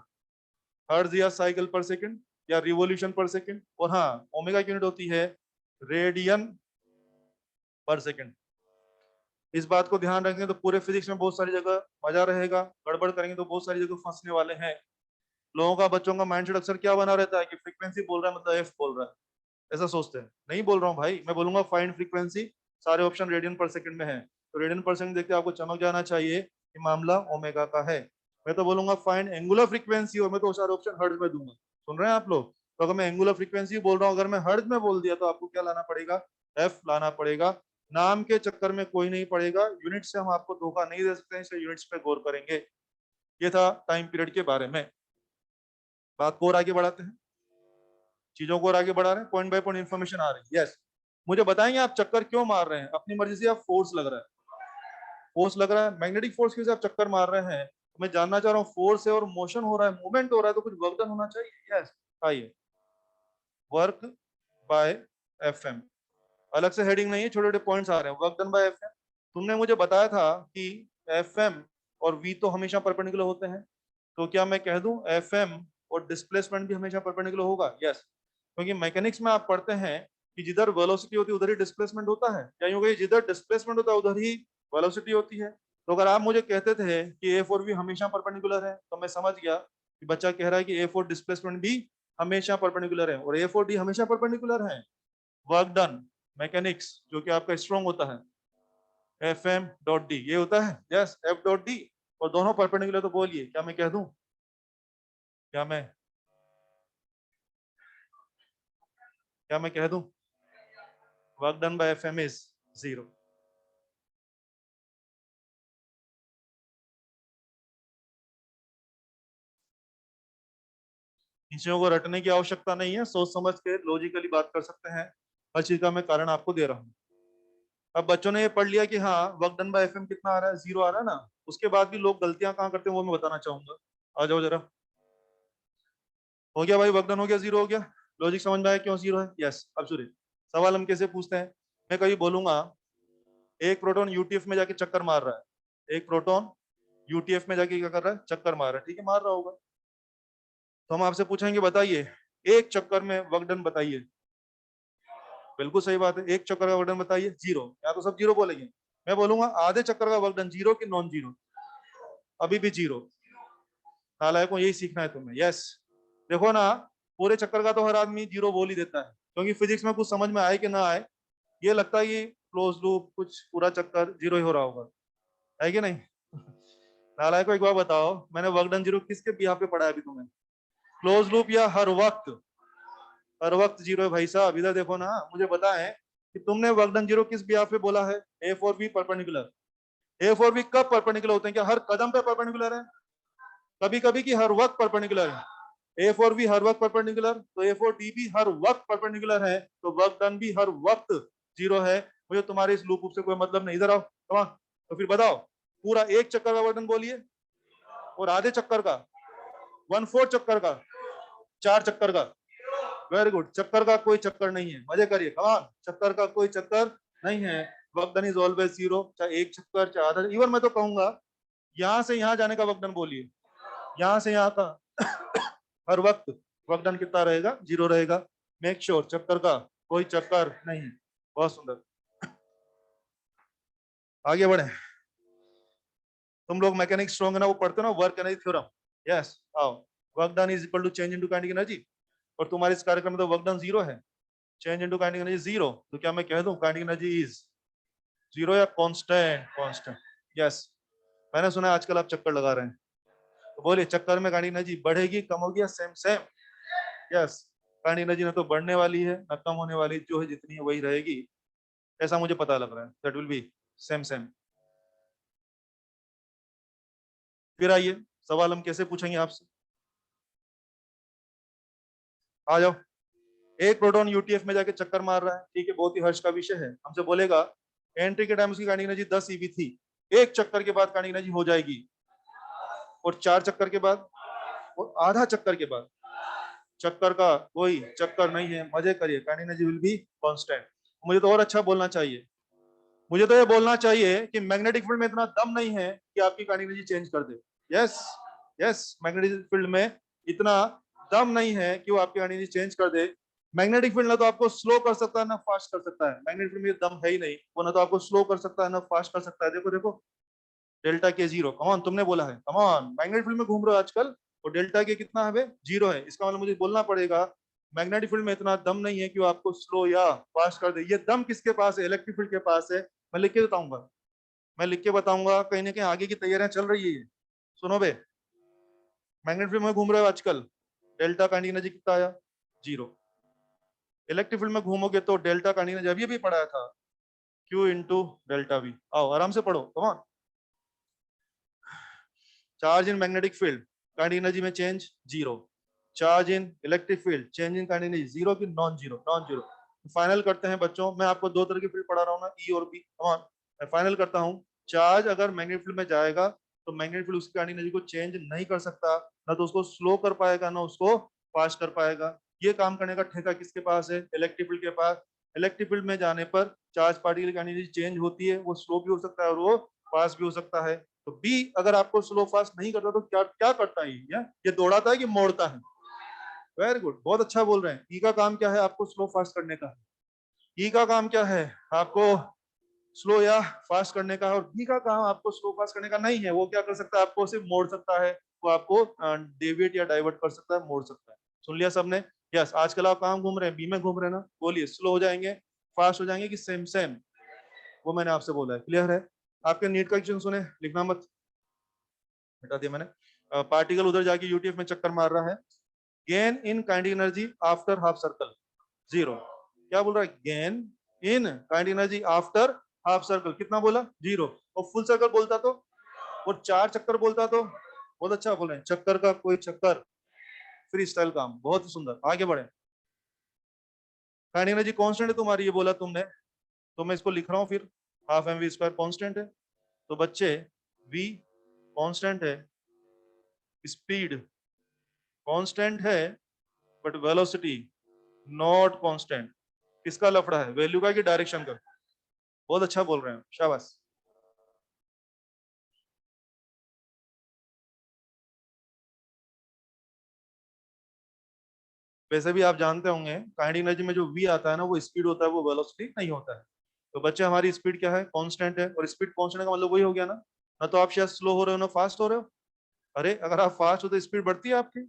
हर्ट्ज या साइकिल पर सेकंड या रिवोल्यूशन पर सेकंड। और हाँ, ओमेगा की यूनिट होती है रेडियन पर सेकंड। इस बात को ध्यान रखेंगे तो पूरे फिजिक्स में बहुत सारी जगह मजा रहेगा, गड़बड़ करेंगे तो बहुत सारी जगह फंसने वाले हैं। लोगों का, बच्चों का माइंडसेट अक्सर क्या बना रहता है कि फ्रीक्वेंसी बोल रहा है मतलब एफ बोल रहा है, ऐसा सोचते हैं। नहीं बोल रहा हूँ भाई, मैं बोलूंगा फाइंड फ्रीक्वेंसी, सारे ऑप्शन रेडियन पर सेकंड में है, तो रेडियन पर सेकंड देखते आपको चमक जाना चाहिए कि मामला ओमेगा का है। मैं तो बोलूंगा फाइंड एंगुलर फ्रीक्वेंसी, और मैं तो सारे ऑप्शन हर्ट्ज में दूंगा। सुन रहे हैं आप लोग? तो अगर मैं एंगुलर फ्रीक्वेंसी बोल रहा हूँ, अगर मैं हर्ट्ज में बोल दिया तो आपको क्या लाना पड़ेगा, एफ लाना पड़ेगा। नाम के चक्कर में कोई नहीं पड़ेगा, यूनिट से हम आपको धोखा नहीं दे सकते हैं, इसलिए यूनिट्स पे गौर करेंगे। ये था टाइम पीरियड के बारे में। बात को और आगे बढ़ाते हैं, चीजों को और आगे बढ़ा रहे हैं, पॉइंट बाय पॉइंट इन्फॉर्मेशन आ रही है। यस, मुझे बताएंगे आप चक्कर क्यों मार रहे हैं अपनी मर्जी से, आप फोर्स लग रहा है, फोर्स लग रहा है, मैग्नेटिक फोर्स की वजह से आप चक्कर मार रहे हैं। तो मैं जानना चाह रहा हूँ, फोर्स है और मोशन हो रहा है, मूवमेंट हो रहा है, तो कुछ वर्क डन होना चाहिए। यस, आइए, वर्क बाय एफ एम, अलग से हेडिंग नहीं है, छोटे छोटे पॉइंट्स आ रहे हैं। Work done by F M, तुमने मुझे बताया था कि एफ एम और वी तो हमेशा परपेंडिकुलर होते हैं, तो क्या मैं कह दूं एफ एम और डिस्प्लेसमेंट भी हमेशा परपेंडिकुलर होगा? यस, क्योंकि मैकेनिक्स में आप पढ़ते हैं कि जिधर वेलोसिटी होती है उधर ही डिस्प्लेसमेंट होता है, या यूं कहिए जिधर डिस्प्लेसमेंट होता है उधर ही वेलोसिटी होती है। तो अगर आप मुझे कहते थे कि ए फोर भी हमेशा परपेंडिकुलर है, तो मैं समझ गया कि बच्चा कह रहा है कि ए फोर डिस्प्लेसमेंट भी हमेशा परपेंडिकुलर है और ए फोर डी हमेशा परपेंडिकुलर है। वर्क डन मैकेनिक्स जो कि आपका स्ट्रॉन्ग होता है, एफ एम डॉट डी ये होता है। यस, एफ डॉट डी, और दोनों परपेंडिकुलर। तो बोलिए, क्या मैं कह दूं, क्या मैं कह दूं work done by F M is 0। इन चीजों को रटने की आवश्यकता नहीं है, सोच समझ के लॉजिकली बात कर सकते हैं। हर चीज का मैं कारण आपको दे रहा हूँ। अब बच्चों ने ये पढ़ लिया कि हाँ वर्क डन बाय एफएम कितना आ रहा है, 0 आ रहा है ना। उसके बाद भी लोग गलतियां कहाँ करते हैं वो मैं बताना चाहूंगा। आ जाओ जरा। हो गया भाई, वर्क डन हो गया, 0 हो गया। लॉजिक समझ में आया क्यों 0 है? यस। अब सुनिए, सवाल हम कैसे पूछते हैं। मैं कभी बोलूंगा एक प्रोटॉन यूटीएफ में जाके चक्कर मार रहा है, एक प्रोटॉन यूटीएफ में जाके क्या कर रहा है, चक्कर मार रहा है, ठीक है, मार रहा होगा। तो हम आपसे पूछेंगे बताइए एक चक्कर में वर्क डन बताइए। बिल्कुल सही बात है, एक चक्कर का वर्क डन बताइए, 0। या तो सब 0 बोलेंगे। मैं बोलूंगा आधे चक्कर का वर्क डन 0 कि नॉन 0, अभी भी 0। नालायक को यही सीखना है तुम्हें। यस, देखो ना, पूरे चक्कर का तो हर आदमी 0 बोल ही देता है, क्योंकि फिजिक्स में कुछ समझ में आए कि ना आए, ये लगता है कि क्लोज लूप कुछ पूरा चक्कर 0 ही हो रहा होगा, है कि नहीं? नालायक को एक बार बताओ, मैंने वर्क डन 0 किसके बिहाफ पे पढ़ा है अभी तुम्हें? क्लोज लूप या हर वक्त? हर वक्त 0 है भाई साहब। इधर देखो ना, मुझे बताएं कि तुमने वर्क डन 0 किस बिहाफ पे बोला है? A for B perpendicular. A for B कब परपेंडिकुलर होते हैं? क्या हर कदम पे परपेंडिकुलर है? कभी कभी की हर वक्त परपेंडिकुलर है। ए फॉर बी हर वक्त परपेंडिकुलर, तो ए फॉर डी भी हर वक्त परपेंडिकुलर है, तो वर्क डन भी हर वक्त 0 है। मुझे तुम्हारे इस लूप से कोई मतलब नहीं। इधर आओ, कमा। तो फिर बताओ, पूरा एक चक्कर का वर्क डन बोलिए और आधे चक्कर का, 1/4 चक्कर का। चार चक्कर का, वेरी गुड, चक्कर का कोई चक्कर नहीं है, मजे करिए, कमान, चक्कर का कोई चक्कर नहीं है, work done is always zero, चाहे एक चक्कर चाहे आधा, इवन मैं तो कहूंगा यहां से यहां जाने का वर्क डन बोलिए, यहां से यहां का हर वक्त वर्क डन कितना रहेगा, जीरो रहेगा, मेक श्योर चक्कर का कोई चक्कर नहीं है। बहुत सुंदर, आगे बढ़े। तुम लोग मैकेनिक स्ट्रॉन्ग है ना, वो पढ़ते हो ना वर्क एनर्जी थ्योरम, यस आओ, work done is equal to change into kinetic energy, और तुम्हारे इस कार्यक्रम में तो वर्क डन जीरो है, change into kinetic energy zero, तो क्या मैं कह दूं काइनेटिक एनर्जी इज जीरो या कांस्टेंट, कांस्टेंट, यस। मैंने सुना है आजकल आप चक्कर लगा रहे हैं, तो बोलिए चक्कर में काइनेटिक एनर्जी बढ़ेगी कम होगी या same same, yes, kinetic energy ना तो बढ़ने वाली है ना कम होने वाली, जो है जितनी है वही रहेगी, ऐसा मुझे पता लग रहा है, that will be same same. फिर आइए, सवाल हम कैसे पूछेंगे आपसे, आ जाओ। एक प्रोटॉन यूटीएफ में जाके चक्कर मार रहा है, ठीक है, बहुत ही हर्ष का विषय है, हमसे बोलेगा एंट्री के टाइम उसकी काइनेटिक एनर्जी 10 ईवी थी, एक चक्कर के बाद काइनेटिक एनर्जी हो जाएगी, और चार चक्कर के बाद, और आधा चक्कर के बाद, चक्कर का कोई चक्कर नहीं है, मजे करिए, kinetic energy will be constant. मुझे तो और अच्छा बोलना चाहिए, मुझे तो ये बोलना चाहिए कि मैग्नेटिक फील्ड में इतना दम नहीं है कि आपकी काइनेटिक एनर्जी चेंज कर दे, यस, यस, मैग्नेटिक फील्ड में इतना दम नहीं है कि वो आपकी काइनेटिक एनर्जी चेंज कर दे। मैग्नेटिक फील्ड ना तो आपको स्लो कर सकता है ना फास्ट कर सकता है, मैग्नेटिक फील्ड में दम है ही नहीं, वो ना तो आपको स्लो कर सकता है ना फास्ट कर सकता है, देखो देखो, डेल्टा के जीरो, कमान तुमने बोला है, कमान मैग्नेटिक फील्ड में घूम रहे हो आजकल, और डेल्टा के कितना है, जीरो है, इसका मतलब मुझे बोलना पड़ेगा मैग्नेटिक फील्ड में इतना दम नहीं है कि वो आपको स्लो या फास्ट कर दे, ये दम किसके पास है, इलेक्ट्रिक फील्ड के पास है। मैं लिख के बताऊंगा, मैं लिख के बताऊंगा, कहीं ना कहीं आगे की तैयारियां चल रही है, सुनो बे, मैग्नेटिक फील्ड में घूम रहे हो आजकल, डेल्टा का एनर्जी कितना आया, जीरो, इलेक्ट्रिक फील्ड में घूमोगे तो डेल्टा का एनर्जी अभी भी पढ़ाया था, क्यू इंटू डेल्टा वी, आओ आराम से पढ़ो, come on, charge in magnetic field kinetic energy में change zero, charge in electric field change in kinetic energy zero की non zero, non zero. Final करते हैं बच्चों, मैं आपको दो तरह की फील्ड पढ़ा रहा हूँ ना, ई और बी, कमान, मैं फाइनल करता हूँ, चार्ज अगर मैग्नेटिक फील्ड में जाएगा तो मैग्नेटिक फील्ड उसकी काइनेटिक एनर्जी को चेंज नहीं कर सकता, ना तो उसको स्लो कर पाएगा ना उसको फास्ट कर पाएगा, ये काम करने का ठेका किसके पास है, इलेक्ट्रिक फील्ड के पास। इलेक्ट्रिक फील्ड में जाने पर चार्ज पार्टिकल की एनर्जी चेंज होती है, वो स्लो भी हो सकता है और वो फास्ट भी हो सकता है, तो बी अगर आपको स्लो फास्ट नहीं करता तो क्या क्या करता है, ये दौड़ाता है कि मोड़ता है, वेरी गुड, बहुत अच्छा बोल रहे हैं, ई का काम क्या है, आपको स्लो फास्ट करने का, ई का काम क्या है, आपको स्लो या फास्ट करने का, और बी का काम आपको स्लो फास्ट करने का नहीं है, वो क्या कर सकता है, आपको सिर्फ मोड़ सकता है, वो आपको डेविएट या डाइवर्ट कर सकता है, मोड़ सकता है। सुन लिया सबने, यस, आजकल आप कहाँ घूम रहे हैं, बी में घूम रहे हैं ना, बोलिए स्लो हो जाएंगे फास्ट हो जाएंगे कि सेम सेम, वो मैंने आपसे बोला है, क्लियर है। आपके नीट का क्वेश्चन सुने, लिखना मत, हटा दिया मैंने, पार्टिकल उधर जाके यूटीएफ में चक्कर मार रहा है, gain in kinetic energy after half circle zero, क्या बोल रहा है, gain in kinetic energy after half circle कितना बोला, जीरो, और फुल सर्कल बोलता तो, और चार चक्कर बोलता तो, बहुत अच्छा बोल रहे हैं, चक्कर का कोई चक्कर, फ्री स्टाइल काम, बहुत ही सुंदर, आगे बढ़े। काइनेटिक एनर्जी कांस्टेंट है तुम्हारी, ये बोला तुमने, तो मैं इसको लिख रहा हूँ फिर, half M V square constant है, तो बच्चे v कांस्टेंट है, स्पीड कांस्टेंट है, बट वेलोसिटी नॉट कांस्टेंट, किसका लफड़ा है, वैल्यू का कि डायरेक्शन का, बहुत अच्छा बोल रहे हैं, शाबाश। वैसे भी आप जानते होंगे काइनेटिक एनर्जी में जो v आता है ना, वो स्पीड होता है, वो वेलोसिटी नहीं होता है, तो बच्चे हमारी स्पीड क्या है, कांस्टेंट है, और स्पीड कांस्टेंट का मतलब वही हो गया ना, ना तो आप शायद स्लो हो रहे हो ना फास्ट हो रहे हो, अरे अगर आप फास्ट हो तो स्पीड बढ़ती है आपकी,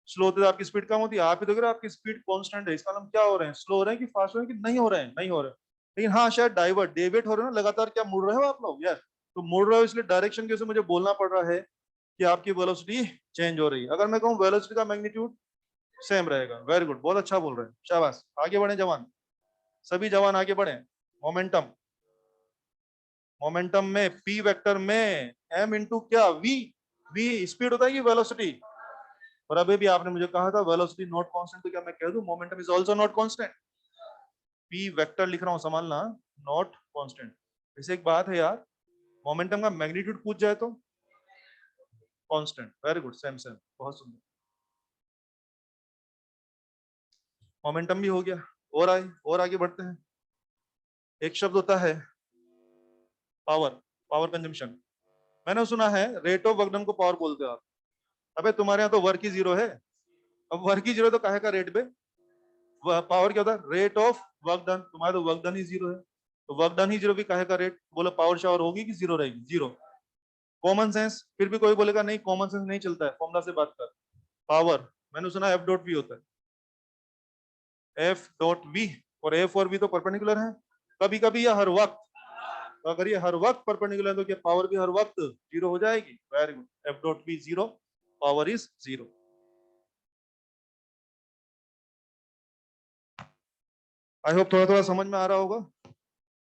स्लो होते तो आपकी स्पीड कम होती है, आप ही तो कह रहे हो आपकी स्पीड कांस्टेंट है, इसका मतलब क्या हो रहे हैं, स्लो हो रहे हैं कि फास्ट हो रहे हैं कि नहीं हो रहे हैं, नहीं हो रहे हैं। लेकिन हाँ शायद डाइवर्ट डेविएट हो रहे हो ना, लगातार क्या मुड़ रहे हो आप लोग यार, तो मुड़ रहे हो इसलिए डायरेक्शन की वजह से मुझे बोलना पड़ रहा है कि आपकी वेलोसिटी चेंज हो रही है, अगर मैं कहूँ वेलोसिटी का मैग्नीट्यूड सेम रहेगा, वेरी गुड, बहुत अच्छा बोल रहे हैं, शाबाश, आगे बढ़े जवान, सभी जवान आगे बढ़े। मोमेंटम, मोमेंटम में पी वेक्टर में एम इंटू क्या वी, वी स्पीड होता है कि वेलोसिटी, और अभी भी आपने मुझे कहा था वेलोसिटी नॉट कांस्टेंट, तो क्या मैं कह दूं momentum is also not constant, P vector लिख रहा हूं संभालना, नॉट कांस्टेंट। वैसे एक बात है यार, मोमेंटम का मैग्नीट्यूड पूछ जाए तो constant, very good, same same, बहुत सुंदर। मोमेंटम भी हो गया। और आगे बढ़ते हैं। एक शब्द होता है पावर, पावर कंजम्पशन। मैंने सुना है रेट ऑफ वर्क डन को पावर बोलते हो आप। अबे तुम्हारे यहाँ तो वर्क ही जीरो है। अब वर्क ही जीरो तो काहे का रेट पे पावर क्या होता है? Rate of work done. तुम्हारा तो वर्क डन ही जीरो है, तो वर्क डन ही जीरो भी काहे का रेट? बोलो पावर शावर होगी कि जीरो रहेगी? जीरो। Common sense. फिर भी कोई बोलेगा नहीं कॉमन सेंस नहीं चलता है, फॉर्मूला से बात कर। पावर मैंने सुना एफ डॉट वी होता है, एफ डॉट वी। और एफ और वी तो परपेंडिकुलर है। कभी कभी या हर वक्त, तो अगर ये हर वक्त परपेंडिकुलर है तो क्या पावर भी हर वक्त जीरो हो जाएगी? Very good, F dot we zero, power is zero. I hope थोड़ा थोड़ा समझ में आ रहा होगा।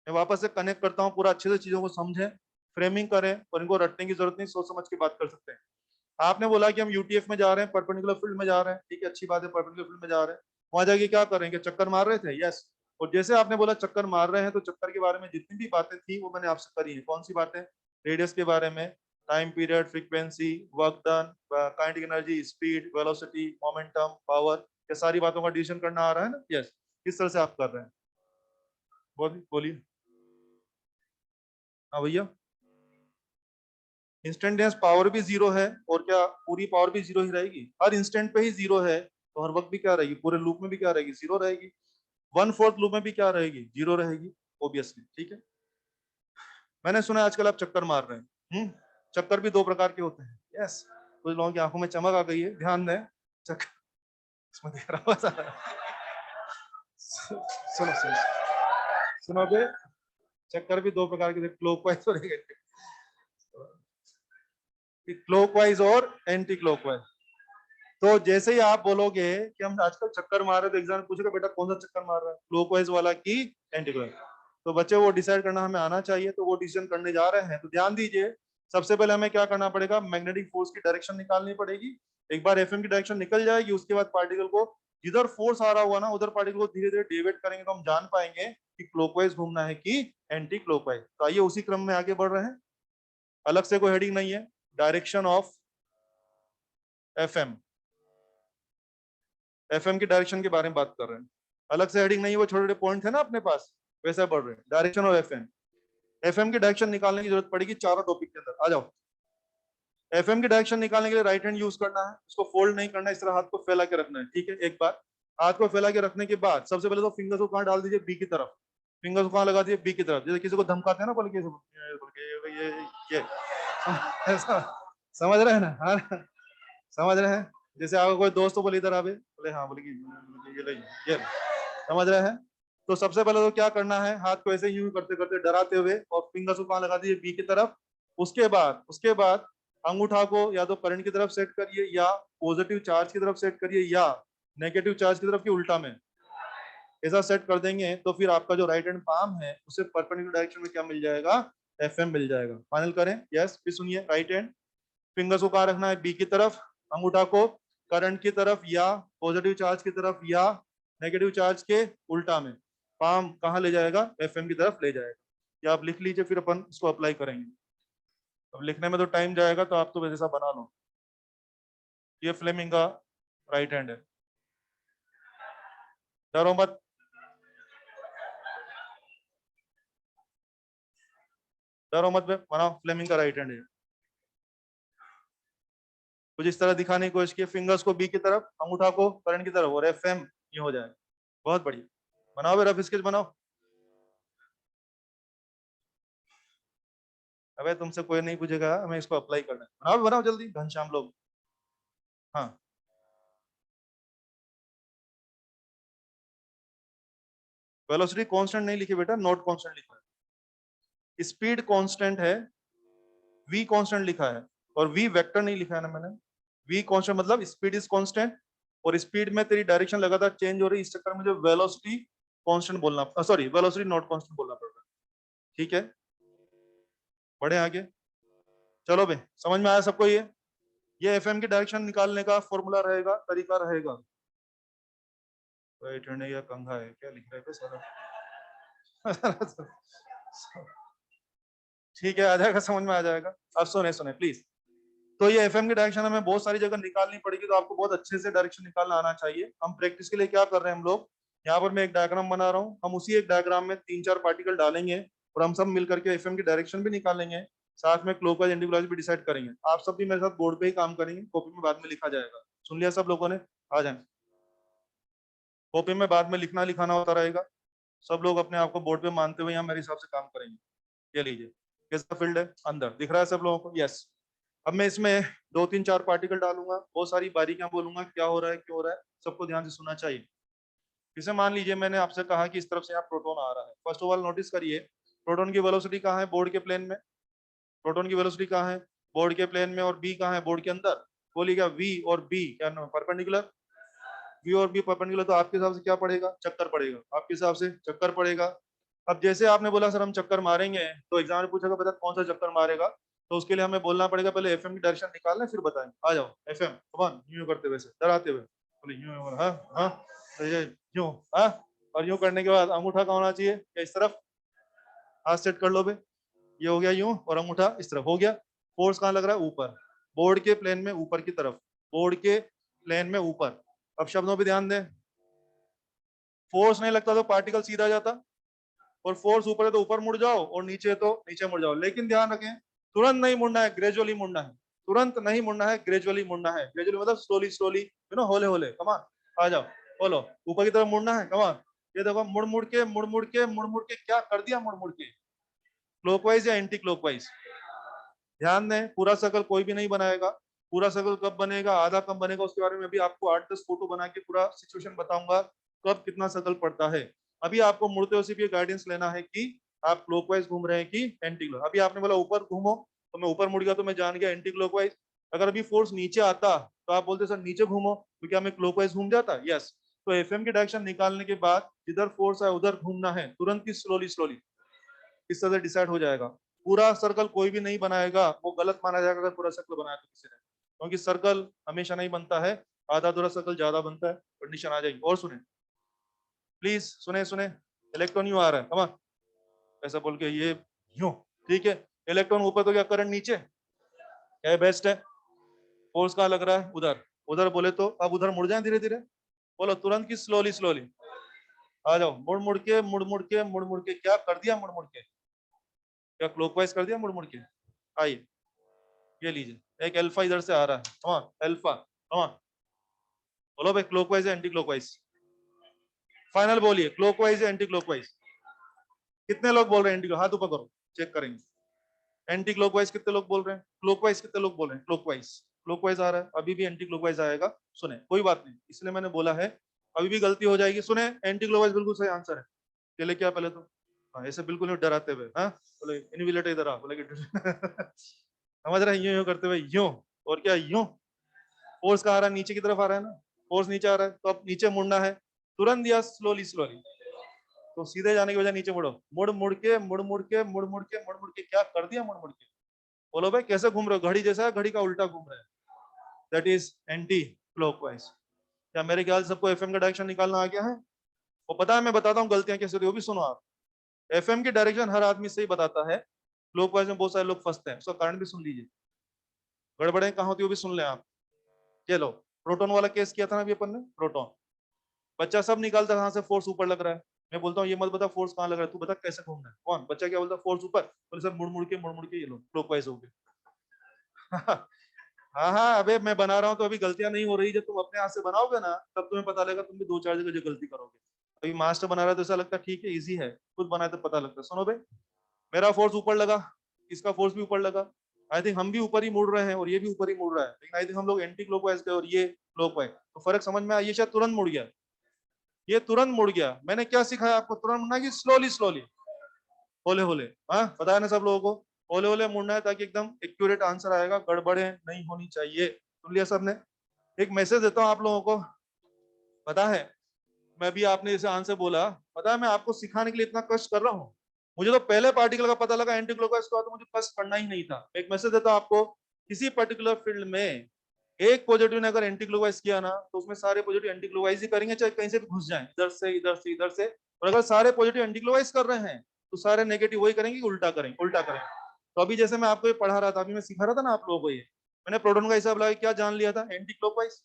मैं वापस से कनेक्ट करता हूँ, पूरा अच्छे से चीजों को समझें, फ्रेमिंग करें, और इनको रटने की जरूरत नहीं, सोच समझ के बात कर सकते हैं। आपने बोला कि हम यूटीएफ में जा रहे हैं, परपेंडिकुलर फील्ड में जा रहे हैं, ठीक है, अच्छी बात है, परपेंडिकुलर फील्ड में जा रहे हैं। वहां जाके क्या करेंगे? चक्कर मार रहे थे, यस। और जैसे आपने बोला चक्कर मार रहे हैं, तो चक्कर के बारे में जितनी भी बातें थी वो मैंने आपसे करी है। कौन सी बातें? रेडियस के बारे में, time period, frequency, work done, kinetic energy, speed, velocity, momentum, power, ये सारी बातों का डिसीजन करना आ रहा है ना? यस। किस तरह से आप कर रहे हैं? बोलिए। हाँ भैया। इंस्टेंटेनियस पावर भी जीरो है, और क्या पूरी पावर भी जीरो ही रहेगी? हर इंस्टेंट पे ही जीरो है, तो हर वक्त भी क्या रहेगी? पूरे लूप में भी क्या रहेगी? जीरो रहेगी। वन फोर्थ लूप में भी क्या रहेगी? जीरो रहेगी, ऑब्वियसली, ठीक है। मैंने सुना है आजकल आप चक्कर मार रहे हैं। चक्कर भी दो प्रकार के होते हैं, यस। कुछ लोगों की आंखों में चमक आ गई है, ध्यान दें। चक्कर इसमें देख रहा हूँ। सुनो सुनो सुनो बे, चक्कर भी दो प्रकार के, क्लॉकवाइज और क्लॉकवाइज और एंटी क्लॉकवाइज। तो जैसे ही आप बोलोगे कि हम आजकल चक्कर मार रहे, तो एग्जाम पूछेगा बेटा कौन सा चक्कर मार रहा है, क्लॉकवाइज वाला की एंटी क्लॉकवाइज? तो बच्चे वो डिसाइड करना हमें आना चाहिए, तो वो डिसीजन करने जा रहे हैं। तो ध्यान दीजिए, सबसे पहले हमें क्या करना पड़ेगा? मैग्नेटिक फोर्स की डायरेक्शन निकालनी पड़ेगी। एक बार एफएम की डायरेक्शन निकल जाएगी, उसके बाद पार्टिकल को जिधर फोर्स आ रहा हुआ ना, उधर पार्टिकल को धीरे धीरे डेविएट करेंगे, तो हम जान पाएंगे कि क्लॉकवाइज घूमना है कि एंटी क्लॉकवाइज। तो आइए उसी क्रम में आगे बढ़ रहे हैं। अलग से कोई हेडिंग नहीं है, डायरेक्शन ऑफ एफएम। एफएम की डायरेक्शन के बारे में बात कर रहे हैं। अलग से हेडिंग नहीं है, वो छोटे छोटे पॉइंट है ना अपने पास, वैसा बढ़ रहे हैं। Direction of FM. एफएम की डायरेक्शन निकालने की जरूरत पड़ेगी चारों टॉपिक के अंदर। आ जाओ। एफएम की डायरेक्शन निकालने के लिए राइट हैंड यूज करना है, उसको फोल्ड नहीं करना है, इस तरह हाथ को फैला के रखना है, ठीक है। एक बार हाथ को फैला के रखने के बाद सबसे पहले तो फिंगर्स को कहाँ डाल दीजिए? बी की तरफ। फिंगर्स को कहाँ लगा दीजिए? बी की तरफ। जैसे किसी को धमकाते हैं ना, बोल के ये ऐसा समझ रहे हैं ना? हाँ, समझ रहे हैं। जैसे आपका कोई दोस्त तो बोले इधर आवे, बोले हाँ, बोले कि ये समझ रहे हैं। तो सबसे पहले तो क्या करना है? हाथ को ऐसे यूं करते करते डराते हुए, और फिंगर्स को कहाँ लगा दीजिए? बी की तरफ। उसके बाद अंगूठा को या तो करंट की तरफ सेट करिए, या पॉजिटिव चार्ज की तरफ सेट करिए, या नेगेटिव चार्ज की तरफ की उल्टा में। ऐसा सेट कर देंगे तो फिर आपका जो राइट हैंड पाम है उसे परपेंडिकुलर डायरेक्शन में क्या मिल जाएगा? एफएम मिल जाएगा। फाइनल करें, यस। फिर सुनिए, राइट हैंड फिंगर्स को कहाँ रखना है? बी की तरफ। अंगूठा को करंट की तरफ या पॉजिटिव चार्ज की तरफ या नेगेटिव चार्ज के उल्टा में। पाम कहाँ ले जाएगा? एफएम की तरफ ले जाएगा। या आप लिख लीजिए, फिर अपन इसको अप्लाई करेंगे। अब लिखने में तो टाइम जाएगा, तो आप तो वैसा बना लो। ये फ्लेमिंग का राइट हैंड है, डरो मत। डरो मत, बनाओ। फ्लेमिंग का राइट हैंड है। कुछ इस तरह दिखाने की कोशिश की, फिंगर्स को बी की तरफ, अंगूठा को करंट की तरफ, और एफएम ये हो जाए। बहुत बढ़िया। बनाओ, रफ स्केच बनाओ। अबे तुमसे कोई नहीं पूछेगा, हमें इसको अप्लाई करना है। बनाओ बनाओ जल्दी, घनश्याम लोग। हाँ, वेलोसिटी कांस्टेंट नहीं लिखी बेटा, नॉट कांस्टेंट लिखा है। स्पीड कांस्टेंट है, वी कांस्टेंट लिखा है। और वी वेक्टर नहीं लिखा है ना मैंने। वी कांस्टेंट मतलब स्पीड इज कांस्टेंट, और स्पीड में तेरी डायरेक्शन लगातार चेंज हो रही है, इस चक्कर में जो वेलोसिटी कांस्टेंट बोलना, सॉरी, वेलोसिटी नॉट कांस्टेंट बोलना पड़ता है, ठीक है। बढ़े आगे। चलो बे, समझ में आया सबको? ये एफएम की डायरेक्शन निकालने का फॉर्मूला रहेगा, तरीका रहेगा। राइट हैंड या कंघा है, क्या लिख रहे हैं सारा? ठीक है, आ जाएगा, समझ में आ जाएगा। अब सुने सुने प्लीज। तो ये एफएम की डायरेक्शन हमें बहुत सारी जगह निकालनी पड़ेगी, तो आपको बहुत अच्छे से डायरेक्शन निकालना आना चाहिए। हम प्रैक्टिस के लिए क्या कर रहे हैं हम लोग, यहाँ पर मैं एक डायग्राम बना रहा हूँ, हम उसी एक डायग्राम में 3-4 पार्टिकल डालेंगे और हम सब मिल करके एफएम की डायरेक्शन भी निकालेंगे, साथ में क्लॉकवाइज एंटीक्लॉकवाइज भी डिसाइड करेंगे। आप सब भी मेरे साथ बोर्ड पे ही काम करेंगे, कॉपी में बाद में लिखा जाएगा। सुन लिया सब लोगों ने? आ जाए, कॉपी में बाद में लिखना लिखाना होता रहेगा। सब लोग अपने आप को बोर्ड पे मानते हुए यहाँ मेरे हिसाब से काम करेंगे। ये लीजिए, कैसा फील्ड है, अंदर दिख रहा है सब लोगों को? यस। अब मैं इसमें 2-3-4 पार्टिकल डालूंगा, बहुत सारी बारीकियां बोलूंगा, क्या हो रहा है क्यों हो रहा है, सबको ध्यान से सुनना चाहिए। जैसे मान लीजिए मैंने आपसे कहा कि इस तरफ से यहाँ प्रोटॉन आ रहा है। फर्स्ट ऑफ ऑल नोटिस करिए, प्रोटॉन की वेलोसिटी कहाँ है? बोर्ड के प्लेन में। प्रोटॉन की वेलोसिटी कहाँ है? बोर्ड के प्लेन में। और बी कहाँ है? बोर्ड के अंदर। बोलिएगा वी और बी क्या परपेंडिकुलर? वी और बी परपेंडिकुलर, तो आपके हिसाब से क्या पड़ेगा? चक्कर पड़ेगा। आपके हिसाब से चक्कर पड़ेगा। अब जैसे आपने बोला सर हम चक्कर मारेंगे, तो एग्जाम में पूछेगा बेटा कौन सा चक्कर मारेगा, तो उसके लिए हमें बोलना पड़ेगा पहले एफएम की डायरेक्शन निकालना फिर बताएं। आ जाओ एफएम, कमान यूं करते हुए, डराते हुए बोले यूं, हाँ हाँ, तो ये यूं, हाँ। और यूं करने के बाद अंगूठा कहाँ होना चाहिए? क्या इस तरफ? हाथ सेट कर लो बे, ये हो गया यूं, और अंगूठा इस तरफ हो गया। फोर्स कहाँ लग रहा है? ऊपर, बोर्ड के प्लेन में ऊपर की तरफ, बोर्ड के प्लेन में ऊपर। अब शब्दों पे ध्यान दें, फोर्स नहीं लगता तो पार्टिकल सीधा जाता, और फोर्स ऊपर है तो ऊपर मुड़ जाओ, और नीचे है तो नीचे मुड़ जाओ। लेकिन ध्यान रखें, तुरंत नहीं मुड़ना है, ग्रेजुअली मुड़ना है। तुरंत नहीं मुड़ना है, ग्रेजुअली मुड़ना है। ग्रेजुअली मतलब स्लोली स्लोली, होले होले। कमान, आ जाओ, बोलो ऊपर की तरफ मुड़ना है। कमान, ये देखो, मुड़ मुड़ के मुड़ मुड़ के मुड़ मुड़ के क्या कर दिया? मुड़ मुड़ के क्लॉकवाइज या एंटी क्लॉकवाइज? ध्यान दें, पूरा सर्कल कोई भी नहीं बनाएगा। पूरा सर्कल कब बनेगा, आधा कब बनेगा, उसके बारे में भी आपको 8-10 फोटो बना के पूरा सिचुएशन बताऊंगा, कब कितना सर्कल पड़ता है। अभी आपको मुड़ते हुए सिर्फ ये गाइडेंस लेना है कि आप क्लॉकवाइज घूम रहे हैं कि एंटी क्लॉक। अभी आपने बोला ऊपर घूमो, तो मैं ऊपर मुड़ गया, तो मैं जान गया एंटी क्लॉकवाइज। अगर अभी फोर्स नीचे आता तो आप बोलते सर नीचे घूमो, तो क्या मैं क्लॉकवाइज घूम जाता? यस। तो एफएम की डायरेक्शन निकालने के बाद जिधर फोर्स है उधर घूमना है, तुरंत ही स्लोली स्लोली, इस तरह से डिसाइड हो जाएगा। पूरा सर्कल कोई भी नहीं बनाएगा, वो गलत माना जाएगा अगर पूरा सर्कल बनाया तो किसी ने, क्योंकि सर्कल हमेशा नहीं बनता है, आधा अधूरा सर्कल ज्यादा बनता है। कंडीशन आ जाएगी। और सुने प्लीज, सुने सुने, इलेक्ट्रॉन यूं आ रहा है, कमा ऐसा बोल के ये यूं, ठीक है। इलेक्ट्रॉन ऊपर तो क्या करंट नीचे, क्या बेस्ट है? फोर्स कहाँ लग रहा है? उधर। उधर बोले तो अब उधर मुड़ जाए धीरे धीरे, बोलो तुरंत की स्लोली स्लोली। आ जाओ, मुड़ मुड़ के मुड़ मुड़ के मुड़ मुड़ के क्या कर दिया? मुड़ मुड़ के क्या क्लॉकवाइज कर दिया? मुड़ मुड़ के। आइए, ये लीजिए, एक अल्फा इधर से आ रहा है, कमान अल्फा, कमान बोलो भाई क्लॉकवाइज है एंटी क्लॉकवाइज? फाइनल बोलिए, क्लॉकवाइज है एंटी क्लॉकवाइज? कितने लोग बोल रहे हैं एंटी? हाथ ऊपर करो, चेक करेंगे। एंटी क्लॉकवाइज कितने लोग बोल रहे हैं? क्लॉकवाइज कितने लोग बोल रहे हैं? क्लॉकवाइज, क्लॉकवाइज आ रहा है, अभी भी एंटी क्लॉकवाइज आएगा। सुने, कोई बात नहीं, इसलिए मैंने बोला है अभी भी गलती हो जाएगी। सुने, एंटी क्लॉकवाइज बिल्कुल सही आंसर है। चले क्या पहले तो, हाँ ऐसे बिल्कुल नहीं डराते हुए, हाँ बोले इनविलेटर इधर आ, बोले समझ रहे हैं, यूं यूं करते हुए यूं, और क्या यूं। फोर्स कहाँ आ रहा है? नीचे की तरफ आ रहा है ना, फोर्स नीचे आ रहा है, तो अब नीचे मुड़ना है, तुरंत दिया स्लोली स्लोली, तो सीधे जाने की वजह नीचे मुड़ो, मुड़ मुड़ के मुड़ मुड़ के मुड़ मुड़ के मुड़ मुड़ के क्या कर दिया? मुड़ मुड़ के। बोलो भाई कैसे घूम रहे हो? घड़ी जैसा है, घड़ी का उल्टा घूम रहे हैं, दैट इज एंटी क्लॉकवाइज। क्या मेरे ख्याल से सबको एफएम का डायरेक्शन निकालना आ गया है? वो पता है, मैं बताता हूँ गलतियां कैसे होती है, वो भी सुनो आप। एफएम की डायरेक्शन हर आदमी सही बताता है, क्लॉकवाइज में बहुत सारे लोग फंसते हैं, उसका कारण भी सुन लीजिए। गड़बड़े कहाँ होती है वो भी सुन लें आप। चलो, प्रोटोन वाला केस किया था ना अभी अपन ने, प्रोटोन। बच्चा सब निकालता कहाँ से फोर्स ऊपर लग रहा है, मैं बोलता हूँ ये मत बता फोर्स कहाँ लग रहा है, तू बता कैसे घूमना है। कौन बच्चा क्या बोलता है? फोर्स ऊपर। बोले सर मुड़ मुड़ के ये लो क्लॉकवाइज हो गया। हाँ हाँ, अबे मैं बना रहा हूँ तो अभी गलतियां नहीं हो रही, जब तुम अपने हाथ से बनाओगे ना तब तुम्हें पता लगेगा, तुम भी 2-4 जगह जो गलती करोगे। अभी मास्टर बना रहा है तो ऐसा लगता है ठीक है इजी है, खुद बनाए तो पता लगता है। सुनो भाई, मेरा फोर्स ऊपर लगा, इसका फोर्स भी ऊपर लगा, आई थिंक हम भी ऊपर ही मुड़ रहे हैं और ये भी ऊपर ही मुड़ रहा है, लेकिन आई थिंक हम लोग एंटी क्लॉकवाइज गए और ये क्लॉकवाइज, तो फर्क समझ में आया। ये शायद तुरंत मुड़ गया, ये तुरंत मुड़ गया। मैंने क्या सिखाया आपको? तुरंत मुड़ना कि स्लोली स्लोली, होले होले। हाँ बताया ना सब लोगों को, होले होले मुड़ना है ताकि एकदम एक्यूरेट आंसर आएगा, गड़बड़े नहीं होनी चाहिए। सुन लिया सबने? एक मैसेज देता हूँ आप लोगों को, पता है मैं भी आपने जैसे आंसर बोला, पता है मैं आपको सिखाने के लिए इतना कष्ट कर रहा हूँ। मुझे तो पहले पार्टिकल का पता लगा एंटी क्लॉकवाइज का, तो मुझे कष्ट करना ही नहीं था। एक मैसेज देता हूँ आपको, किसी पर्टिकुलर फील्ड में एक पॉजिटिव ने अगर एंटी क्लॉकवाइज किया ना, तो उसमें सारे पॉजिटिव एंटी क्लॉकवाइज ही करेंगे, चाहे कहीं से भी घुस जाए, इधर से इधर से इधर से। और अगर सारे पॉजिटिव एंटी क्लॉकवाइज कर रहे हैं तो सारे नेगेटिव वही करेंगे, उल्टा करेंगे, उल्टा करेंगे। तो अभी जैसे मैं आपको ये पढ़ा रहा था, अभी मैं सिखा रहा था ना आप लोगों को, ये मैंने प्रोटॉन का हिसाब लगा क्या जान लिया था, एंटी क्लॉकवाइज।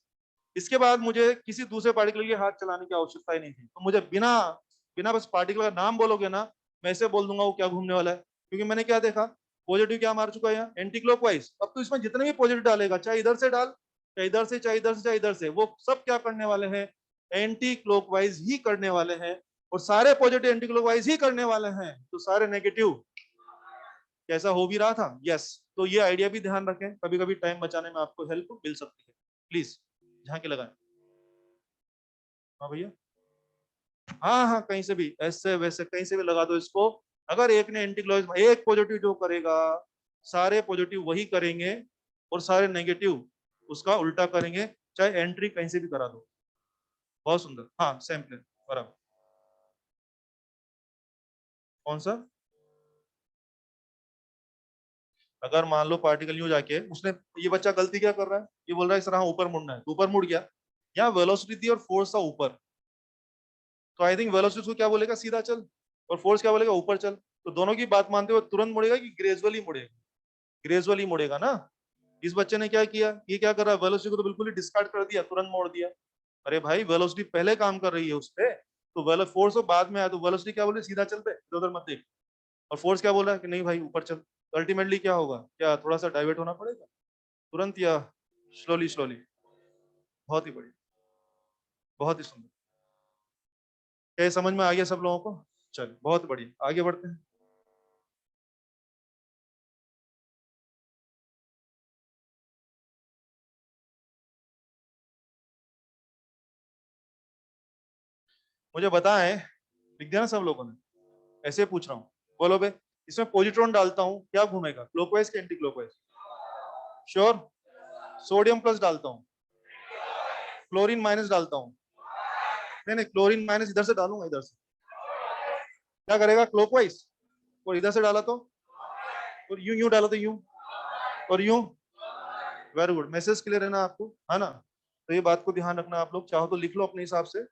इसके बाद मुझे किसी दूसरे पार्टिकल के हाथ चलाने की आवश्यकता ही नहीं थी। तो मुझे बिना बिना बस पार्टिकल का नाम बोलोगे ना, मैं ऐसे बोल दूंगा वो क्या घूमने वाला है, क्योंकि मैंने क्या देखा, पॉजिटिव क्या मार चुका है यहाँ, एंटी क्लॉकवाइज। अब तो इसमें जितने भी पॉजिटिव डालेगा, चाहे इधर से डाल, चाहे इधर से, चाहे इधर से, चाहे इधर से, वो सब क्या करने वाले हैं, एंटी क्लॉकवाइज ही करने वाले हैं। और सारे पॉजिटिव एंटी क्लॉकवाइज ही करने वाले हैं, तो सारे नेगेटिव कैसा हो भी रहा था। यस, तो ये आइडिया भी ध्यान रखें, कभी कभी टाइम बचाने में आपको हेल्प मिल सकती है। प्लीज झांकी लगाएं। हाँ भैया, हाँ हाँ, कहीं से भी ऐसे वैसे कहीं से भी लगा दो इसको। अगर एक ने एंटी क्लॉकवाइज, एक पॉजिटिव जो करेगा, सारे पॉजिटिव वही करेंगे, और सारे नेगेटिव उसका उल्टा करेंगे, चाहे एंट्री कहीं से भी करा दो। बहुत सुंदर, हाँ सेम प्लेन बराबर। कौन सा? अगर मान लो पार्टिकल यूं जाके उसने, ये बच्चा गलती क्या कर रहा है, ये बोल रहा है सर हाँ ऊपर मुड़ना है, तो ऊपर मुड़ गया। यहाँ वेलोसिटी थी और फोर्स था ऊपर, तो आई थिंक वेलोसिटी उसको क्या बोलेगा, सीधा चल, और फोर्स क्या बोलेगा, ऊपर चल। तो दोनों की बात मानते हुए तुरंत मुड़ेगा कि ग्रेजुअली मुड़ेगा? ग्रेजुअली मुड़ेगा ना। इस बच्चे ने क्या किया, ये क्या कर रहा है, वेलोसिटी को तो बिल्कुल ही डिस्कार्ड कर दिया, तुरंत मोड़ दिया। अरे भाई, वेलोसिटी पहले काम कर रही है उस पे, तो वेलो फोर्स तो बाद में आया, तो वेलोसिटी क्या बोल रही है, सीधा चल पे, इधर उधर मत देख। और फोर्स क्या बोल रहा है कि नहीं भाई ऊपर चल। तो अल्टीमेटली क्या होगा, क्या थोड़ा सा डाइवर्ट होना पड़ेगा तुरंत, या स्लोली स्लोली? बहुत ही बढ़िया, बहुत ही सुंदर। क्या ये समझ में आ गया सब लोगों को? चलिए बहुत बढ़िया, आगे बढ़ते हैं। मुझे बताएं, लिख दिया ना सब लोगों ने? ऐसे पूछ रहा हूँ, बोलो बे। इसमें पॉजिट्रॉन डालता हूँ, क्या घूमेगा, क्लॉकवाइज के anti clockwise? Sure. Sodium plus डालता हूँ, क्लोरीन माइनस डालता हूँ, नहीं नहीं, क्लोरीन माइनस इधर से डालूंगा, इधर से क्या करेगा, क्लॉकवाइज। और इधर से डाला तो, और यूं यूं डाला तो यूं, और यूं। वेरी गुड, मैसेज क्लियर है ना आपको, है ना? तो ये बात को ध्यान रखना, आप लोग चाहो तो लिख लो अपने हिसाब से।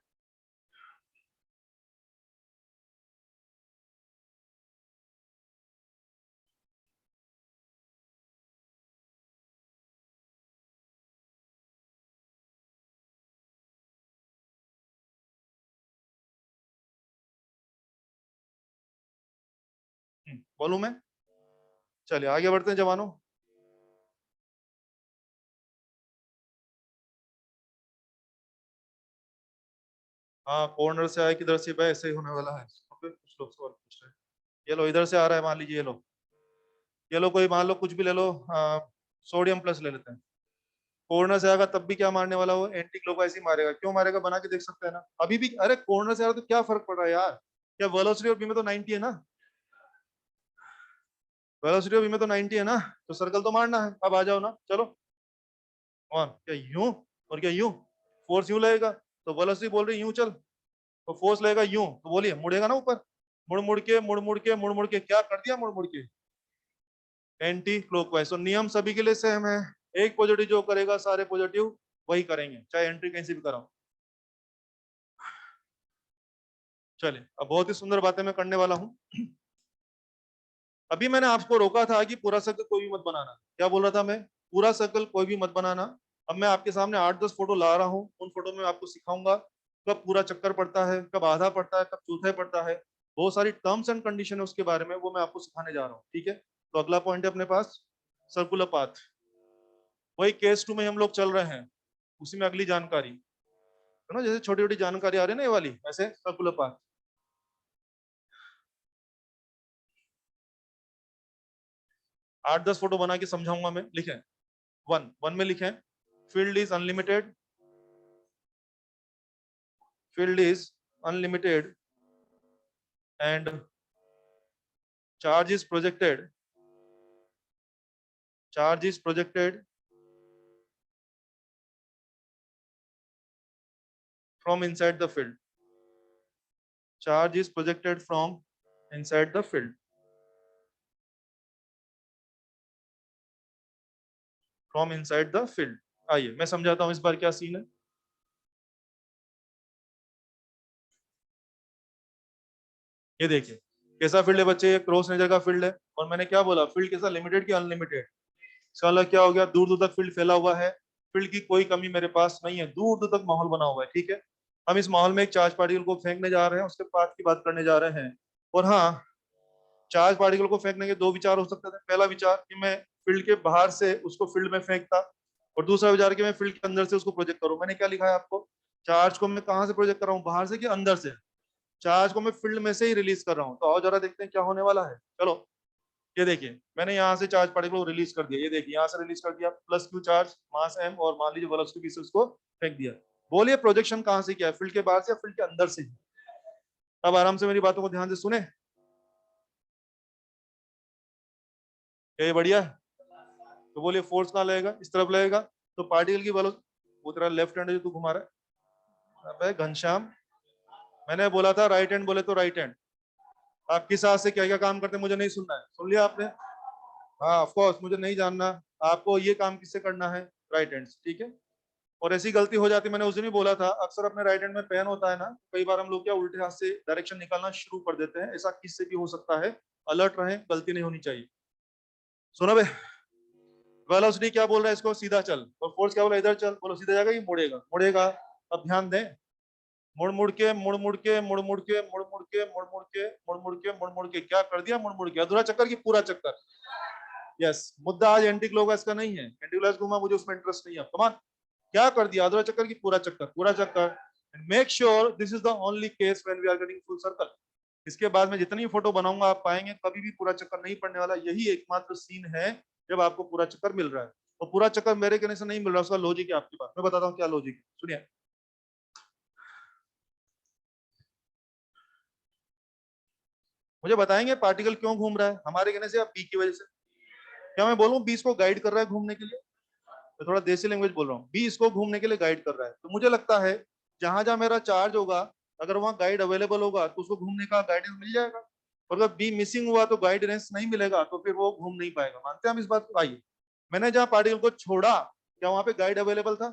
बोलूं मैं? चलिए आगे बढ़ते हैं जवानों। हाँ, कॉर्नर से आया किधर से भाई, ऐसे ही होने वाला है। ओके, कुछ लोग सवाल पूछ रहे हैं। ये लो, इधर से आ रहा है, मान लीजिए, ये लो, ये लो, कोई मान लो कुछ भी ले लो, सोडियम प्लस ले लेते हैं। कॉर्नर से आएगा तब भी क्या मारने वाला, वो एंटी क्लॉकवाइज ही मारेगा। क्यों मारेगा, बना के देख सकते हैं ना अभी भी। अरे कॉर्नर से आ रहा तो क्या फर्क पड़ रहा है यार, क्या वेलोसिटी और बी में तो 90 है ना, वेलोसिटी और बी में तो 90 है ना, तो सर्कल तो मारना है। अब आ जाओ ना, चलो। और क्या यूं, और क्या यूं, फोर्स यूं लगेगा, तो वेलोसिटी बोल रही यूं चल, तो फोर्स लगेगा यूं, तो बोलिए मुड़ेगा ना ऊपर। मुड़ मुड़ के मुड़ मुड़ के मुड़ मुड़ के क्या कर दिया, मुड़ मुड़ के एंटी क्लॉकवाइज। तो नियम सभी के लिए सेम है, एक पॉजिटिव जो करेगा सारे पॉजिटिव वही करेंगे, चाहे एंट्री कहीं से भी कराओ। चलिए, अब बहुत ही सुंदर बातें मैं करने वाला हूँ। अभी मैंने आपको रोका था कि पूरा सर्कल कोई भी मत बनाना, क्या बोल रहा था मैं, पूरा सर्कल कोई भी मत बनाना। अब मैं आपके सामने 8-10 फोटो ला रहा हूँ, उन फोटो में आपको सिखाऊंगा कब पूरा चक्कर पड़ता है, कब आधा पड़ता है, कब चौथा पड़ता है। बहुत सारी टर्म्स एंड कंडीशन है उसके बारे में, वो मैं आपको सिखाने जा रहा हूँ, ठीक है? तो अगला पॉइंट है अपने पास, सर्कुलर पाथ। वही केस 2 में हम लोग चल रहे हैं, उसी में अगली जानकारी है ना, जैसे छोटी छोटी जानकारी आ रही है ना ये वाली, ऐसे सर्कुलर पाथ। 8-10 फोटो बना के समझाऊंगा मैं, लिखें। वन वन में लिखें, field is unlimited, field is unlimited and charge is projected, charge is projected from inside the field, charge is projected from inside the field, from inside the field। आइए मैं समझाता हूं इस बार क्या सीन है। ये देखिए कैसा फील्ड है बच्चे, ये क्रॉस नेचर का फील्ड है, और मैंने क्या बोला, फील्ड कैसा, लिमिटेड की अनलिमिटेड? इसका मतलब क्या हो गया, दूर दूर तक फील्ड फैला हुआ है, फील्ड की कोई कमी मेरे पास नहीं है, दूर दूर तक माहौल बना हुआ है। ठीक है, हम इस माहौल में एक चार्ज पार्टिकल को फेंकने जा रहे हैं, उसके पाथ की बात करने जा रहे हैं। और हाँ, चार्ज पार्टिकल को फेंकने के दो विचार हो सकते थे। पहला विचार कि मैं फील्ड के बाहर से उसको फील्ड में फेंकता, और दूसरा विचार कि मैं फील्ड के अंदर से उसको प्रोजेक्ट करूं। मैंने क्या लिखा है आपको, चार्ज को मैं कहां से प्रोजेक्ट कर रहा हूँ, बाहर से कि अंदर से? चार्ज को मैं फील्ड में से ही रिलीज कर रहा हूँ। तो आओ जरा देखते हैं क्या होने वाला है। चलो, ये देखिए, मैंने यहाँ से चार्ज पार्टिकल को रिलीज कर दिया। ये देखिए, यहाँ से रिलीज कर दिया, प्लस क्यू चार्ज, मास एम, और मान लीजिए वेलोसिटी से उसको फेंक दिया। बोलिए प्रोजेक्शन कहां से किया है, फील्ड के बाहर से या फील्ड के अंदर से? अब आराम से मेरी बातों को ध्यान से सुने, ये बढ़िया है। तो बोलिए फोर्स कहाँ लगेगा, इस तरफ लगेगा। तो पार्टिकल की वेलोसिटी, वो तेरा लेफ्ट हैंड है जो तू घुमा रहा है, अबे घनश्याम, मैंने बोला था राइट हैंड बोले तो राइट हैंड। आप किस हाथ से क्या क्या काम करते हैं मुझे नहीं सुनना है, सुन लिया आपने? हाँ ऑफ कोर्स, मुझे नहीं जानना आपको ये काम किससे करना है, राइट हैंड से, ठीक है। और ऐसी गलती हो जाती, मैंने उस दिन भी बोला था, अक्सर अपने राइट हैंड में पेन होता है ना, कई बार हम लोग क्या उल्टे हाथ से डायरेक्शन निकालना शुरू कर देते हैं, ऐसा किससे भी हो सकता है। अलर्ट रहें, गलती नहीं होनी चाहिए। सुनो बे, वेलोसिटी क्या बोल रहा है इसको, सीधा चल, और फोर्स क्या बोला, इधर चल। बोलो सीधा जाएगा, ये मुड़ेगा, मुड़ेगा। अब ध्यान दें, मुड़ मुड़ के मुड़ मुड़ के मुड़ मुड़ के मुड़ मुड़ के मुड़ मुड़ के मुड़ मुड़ के मुड़ मुड़ के क्या कर दिया, मुड़ मुड़ के, अधूरा चक्कर की पूरा चक्कर। यस, मुद्दा आज एंटी क्लॉकवाइज का नहीं है, एंटी क्लॉकवाइज घूमा, मुझे उसमें इंटरेस्ट नहीं है। कमान, क्या कर दिया, अधूरा चक्कर की पूरा चक्कर, पूरा चक्कर। Make sure this is the only case when we are getting full circle. इसके बाद में जितनी फोटो बनाऊंगा आप पाएंगे कभी भी पूरा चक्कर नहीं पड़ने वाला, यही एकमात्र सीन है जब आपको पूरा चक्कर मिल रहा है। और पूरा चक्कर मेरे कहने से नहीं मिल रहा, उसका लॉजिक है आपके पास, मैं बताता हूँ क्या लॉजिक है, सुनिए। मुझे बताएंगे पार्टिकल क्यों घूम रहा है हमारे कहने से या बी की वजह से? क्या मैं बोलूं बी इसको गाइड कर रहा है घूमने के लिए? मैं थोड़ा देसी लैंग्वेज बोल रहा हूँ, बी इसको घूमने के लिए गाइड कर रहा है। तो मुझे लगता है जहां जहां मेरा चार्ज होगा, अगर वहां गाइड अवेलेबल होगा तो उसको घूमने का गाइडेंस मिल जाएगा। और अगर बी मिसिंग हुआ तो गाइडेंस नहीं मिलेगा, तो फिर वो घूम नहीं पाएगा। मानते हैं हम इस बात को? आइए, मैंने जहां पार्टिकल को छोड़ा, क्या वहां पे गाइड अवेलेबल था?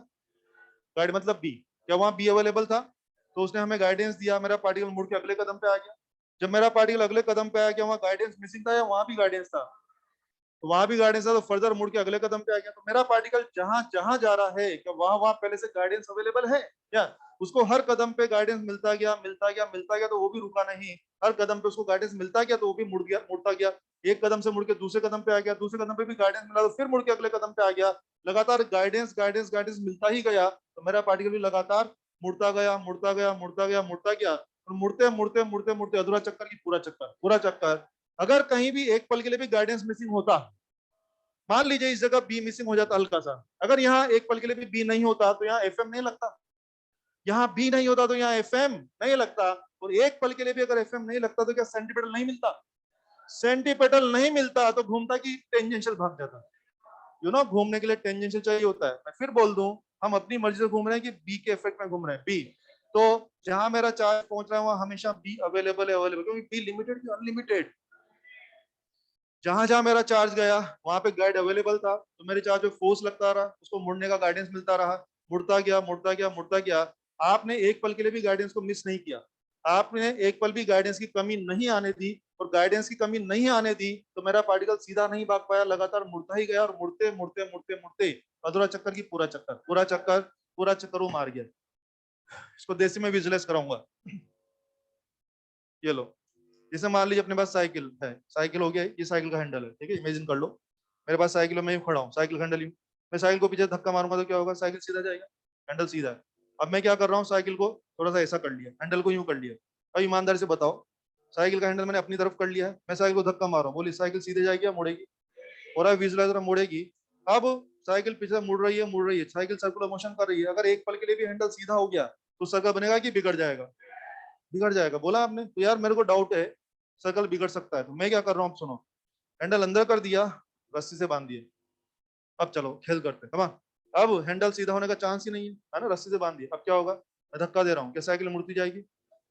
गाइड मतलब बी, क्या वहां बी अवेलेबल था? तो उसने हमें गाइडेंस दिया, मेरा पार्टिकल मुड़ के अगले कदम पे आ गया। जब मेरा पार्टिकल अगले कदम पे आया, क्या वहां गाइडेंस मिसिंग था या वहां भी गाइडेंस था? तो वहां भी गाइडेंस था, तो फर्दर मुड़ के अगले कदम पे आ गया। तो मेरा पार्टिकल जहां जहां जा रहा है, क्या वहां वहां पहले से गाइडेंस अवेलेबल है क्या? उसको हर कदम पे गाइडेंस मिलता गया, मिलता गया, मिलता गया, तो वो भी रुका नहीं। हर कदम पे उसको गाइडेंस मिलता गया, तो वो भी मुड़ गया, मुड़ता गया। एक कदम से मुड़ के दूसरे कदम पे आ गया, दूसरे कदम पे भी गाइडेंस मिला, तो फिर मुड़ के अगले कदम पे आ गया। लगातार गाइडेंस गाइडेंस गाइडेंस मिलता ही गया, तो मेरा पार्टिकल भी लगातार मुड़ता गया, मुड़ता गया, मुड़ता गया, मुड़ता गया। और मुड़ते मुड़ते मुड़ते मुड़ते अधूरा चक्कर की पूरा चक्कर, पूरा चक्कर। अगर कहीं भी एक पल के लिए भी गाइडेंस मिसिंग होता, मान लीजिए इस जगह बी मिसिंग हो जाता हल्का सा, अगर यहाँ एक पल के लिए भी बी नहीं होता तो यहाँ एफएम नहीं लगता। यहाँ बी नहीं होता तो यहाँ एफएम नहीं लगता। और एक पल के लिए भी अगर एफएम नहीं लगता तो क्या सेंटीपेटल नहीं मिलता? सेंटीपेटल नहीं मिलता तो घूमता कि टेंजेंशियल भाग जाता। घूमने के लिए टेंजेंशियल चाहिए होता है। मैं फिर बोल दूं, हम अपनी मर्जी से घूम रहे हैं कि बी के इफेक्ट में घूम रहे हैं, बी। तो जहां मेरा चार्ज पहुंच रहा है वहां हमेशा बी अवेलेबल है, अवेलेबल, क्योंकि बी लिमिटेड की अनलिमिटेड। जहां जहां मेरा चार्ज गया वहां पे गाइड अवेलेबल था, तो मेरे चार्ज पे फोर्स लगता रहा, उसको मुड़ने का गाइडेंस मिलता रहा, मुड़ता गया, मुड़ता गया, मुड़ता गया। आपने एक पल के लिए भी गाइडेंस को मिस नहीं किया, आपने एक पल भी गाइडेंस की कमी नहीं आने दी। और गाइडेंस की कमी नहीं आने दी तो मेरा पार्टिकल सीधा नहीं भाग पाया, लगातार मुड़ता ही गया, और मुड़ते मुड़ते मुड़ते मुड़ते अधूरा चक्कर की पूरा चक्कर, पूरा चक्कर, पूरा चक्कर वो मार गया। इसको देसी में विजुअलाइज कराऊंगा। ये लो, जैसे मान लीजिए अपने पास साइकिल है, साइकिल हो गया, ये साइकिल का हैंडल है, ठीक है, इमेजिन कर लो। मेरे पास साइकिल है, मैं यूं खड़ा हूँ, साइकिल का हैंडल यूं, मैं साइकिल को पीछे धक्का मारूंगा तो क्या होगा, साइकिल सीधा जाएगा, हैंडल सीधा है। अब मैं क्या कर रहा हूँ, साइकिल को थोड़ा सा ऐसा कर लिया, हैंडल को यूं कर लिया। अब ईमानदारी से बताओ, साइकिल का हैंडल मैंने अपनी तरफ कर लिया है, मैं साइकिल को धक्का मार रहा हूँ, बोली साइकिल सीधे जाएगी या मुड़ेगी? और विजुलाइजर मुड़ेगी। अब साइकिल पीछे मुड़ रही है, मुड़ रही है, साइकिल सर्कुलर मोशन कर रही है, अगर एक पल के लिए भी हैंडल सीधा हो गया तो सर्कल बनेगा कि बिगड़ जाएगा? बिगड़ जाएगा, बोला आपने। तो यार मेरे को डाउट है, सर्कल बिगड़ सकता है, तो मैं क्या कर रहा हूँ, सुनो। हैंडल अंदर कर दिया, रस्सी से बांध दिए, अब चलो खेल करते हैं, अब हैंडल सीधा होने का चांस ही नहीं है ना, रस्सी से बांध दिया, अब क्या होगा, मैं धक्का दे रहा हूँ, क्या साइकिल मुड़ती जाएगी?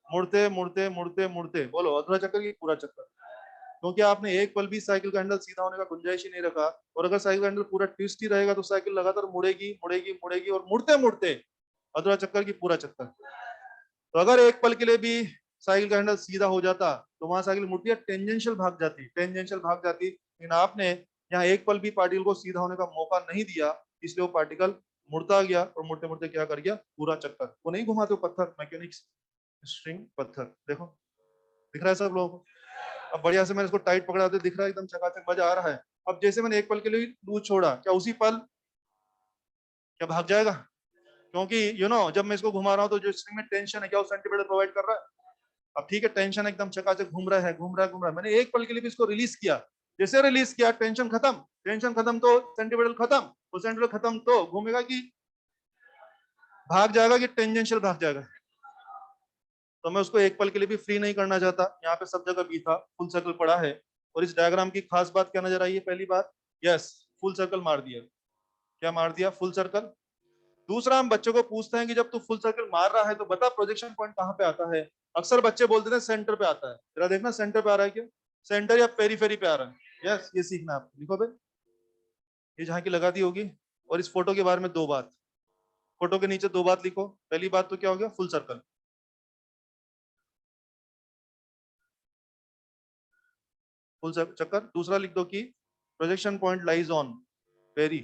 मुड़ते मुड़ते मुड़ते मुड़ते, बोलो अधूरा चक्कर की पूरा चक्कर। क्योंकि आपने एक पल भी साइकिल का हैंडल सीधा होने का गुंजाइश ही नहीं रखा। और अगर साइकिल का हैंडल पूरा ट्विस्ट ही रहेगा तो साइकिल लगातार मुड़ेगी, मुड़ेगी, मुड़ेगी, और मुड़ते मुड़ते अधूरा चक्कर की पूरा चक्कर। तो अगर एक पल के लिए भी साइकिल का हैंडल सीधा हो जाता तो वहां साइकिल मुड़ती है, टेंजेंशियल भाग जाती, टेंजेंशियल भाग जाती। लेकिन आपने यहाँ एक पल भी पार्टिकल को सीधा होने का मौका नहीं दिया, इसलिए वो पार्टिकल मुड़ता गया और मुड़ते मुड़ते क्या कर गया, पूरा चक्कर। वो नहीं घुमाते पत्थर, मैकेनिक्स स्ट्रिंग पत्थर, देखो दिख रहा है सब लोगों को। अब बढ़िया से मैंने इसको टाइट पकड़ा तो दिख रहा है एकदम चकाचक, मजा आ रहा है। अब जैसे मैंने एक पल के लिए लूज छोड़ा, क्या उसी पल क्या भाग जाएगा? क्योंकि जब मैं इसको घुमा रहा हूँ तो जो स्ट्रिंग में टेंशन है, क्या वो सेंटीमीटर प्रोवाइड कर रहा है? अब ठीक है, टेंशन एकदम चकाचक घूम रहा है, घूम रहा है, घूम रहा है। मैंने एक पल के लिए भी इसको रिलीज किया, जैसे रिलीज किया टेंशन खत्म, टेंशन खत्म तो सेंटीमीटर खत्म, तो सेंटीमीटर खत्म तो घूमेगा कि भाग जाएगा कि टेंजेंशियल भाग जाएगा? तो मैं उसको एक पल के लिए भी फ्री नहीं करना चाहता। यहाँ पे सब जगह बी था, फुल सर्कल पड़ा है। और इस डायग्राम की खास बात क्या नजर आई है? पहली बात, यस, फुल सर्कल मार दिया। क्या मार दिया? Full circle. दूसरा, हम बच्चों को पूछते हैं कि जब तू फुल सर्कल मार रहा है तो बता प्रोजेक्शन पॉइंट कहाँ पे आता है। अक्सर बच्चे बोलते थे सेंटर पे आता है। जरा देखना सेंटर पे आ रहा है क्या, सेंटर या पेरीफेरी पे आ रहा है। यस, ये सीखना आपको। लिखो भाई, ये जहाँ की लगा दी होगी। और इस फोटो के बारे में दो बात, फोटो के नीचे दो बात लिखो। पहली बात तो क्या हो गया, फुल सर्कल, फुल चक्कर। दूसरा लिख दो कि projection point lies on peri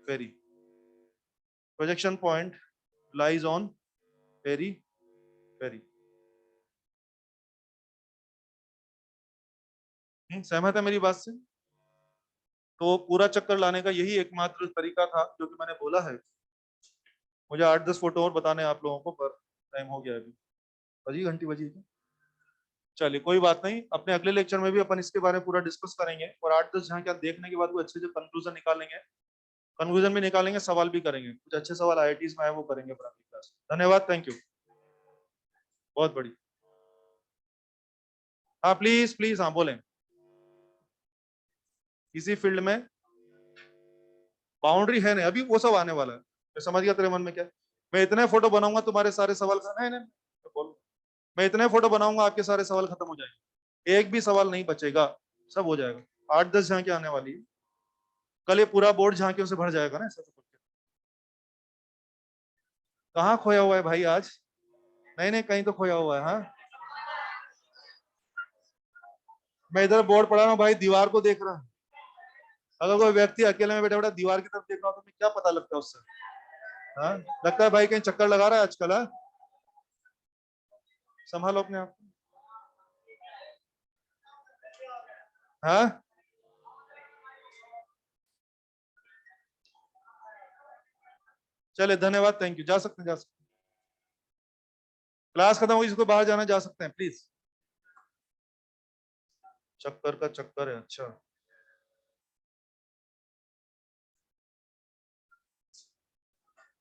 Pheri, projection point lies on periphery. सहमत है मेरी बात से? तो पूरा चक्कर लाने का यही एकमात्र तरीका था जो कि मैंने बोला है। मुझे 8-10 फोटो और बताने हैं आप लोगों को, पर टाइम हो गया अभी, बजी घंटी बजी है। चलिए कोई बात नहीं, अपने अगले लेक्चर में भी अपन इसके बारे में पूरा डिस्कस करेंगे, और 8-10 जहाँ क्या देखने के बाद वो अच्छे से कंक्लूजन निकालेंगे, कंक्लूजन भी निकालेंगे, सवाल भी करेंगे। कुछ अच्छे सवाल आईआईटीज में आए वो करेंगे अपन अगली क्लास में। धन्यवाद, थैंक यू, बहुत बढ़िया। हाँ प्लीज प्लीज, हाँ बोलें। किसी फील्ड में बाउंड्री है नहीं, अभी वो सब आने वाला है। मैं समझ गया तेरे मन में क्या है। मैं इतने फोटो बनाऊंगा तुम्हारे सारे सवाल का, नहीं नहीं, तो बोलो, मैं इतने फोटो बनाऊंगा आपके सारे सवाल खत्म हो जाएंगे, एक भी सवाल नहीं बचेगा, सब हो जाएगा। 8-10 झांकी आने वाली है, कल ये पूरा बोर्ड झांकियों से भर जाएगा ना ऐसा तो। कहाँ खोया हुआ है भाई आज? नहीं नहीं, कहीं तो खोया हुआ है। हाँ, मैं इधर बोर्ड पढ़ा रहा हूँ भाई, दीवार को देख रहा हूँ। अगर कोई व्यक्ति अकेले में बैठा बैठा दीवार की तरफ देख रहा हो तो मैं क्या पता लगता है उससे? हाँ, लगता है भाई कहीं चक्कर लगा रहा है आजकल। हाँ, संभालो अपने आप को। हाँ, चले, धन्यवाद, थैंक यू, जा सकते हैं, जा सकते हैं। क्लास खत्म होगी, जिसको बाहर जाना जा सकते हैं प्लीज। चक्कर का चक्कर है, अच्छा।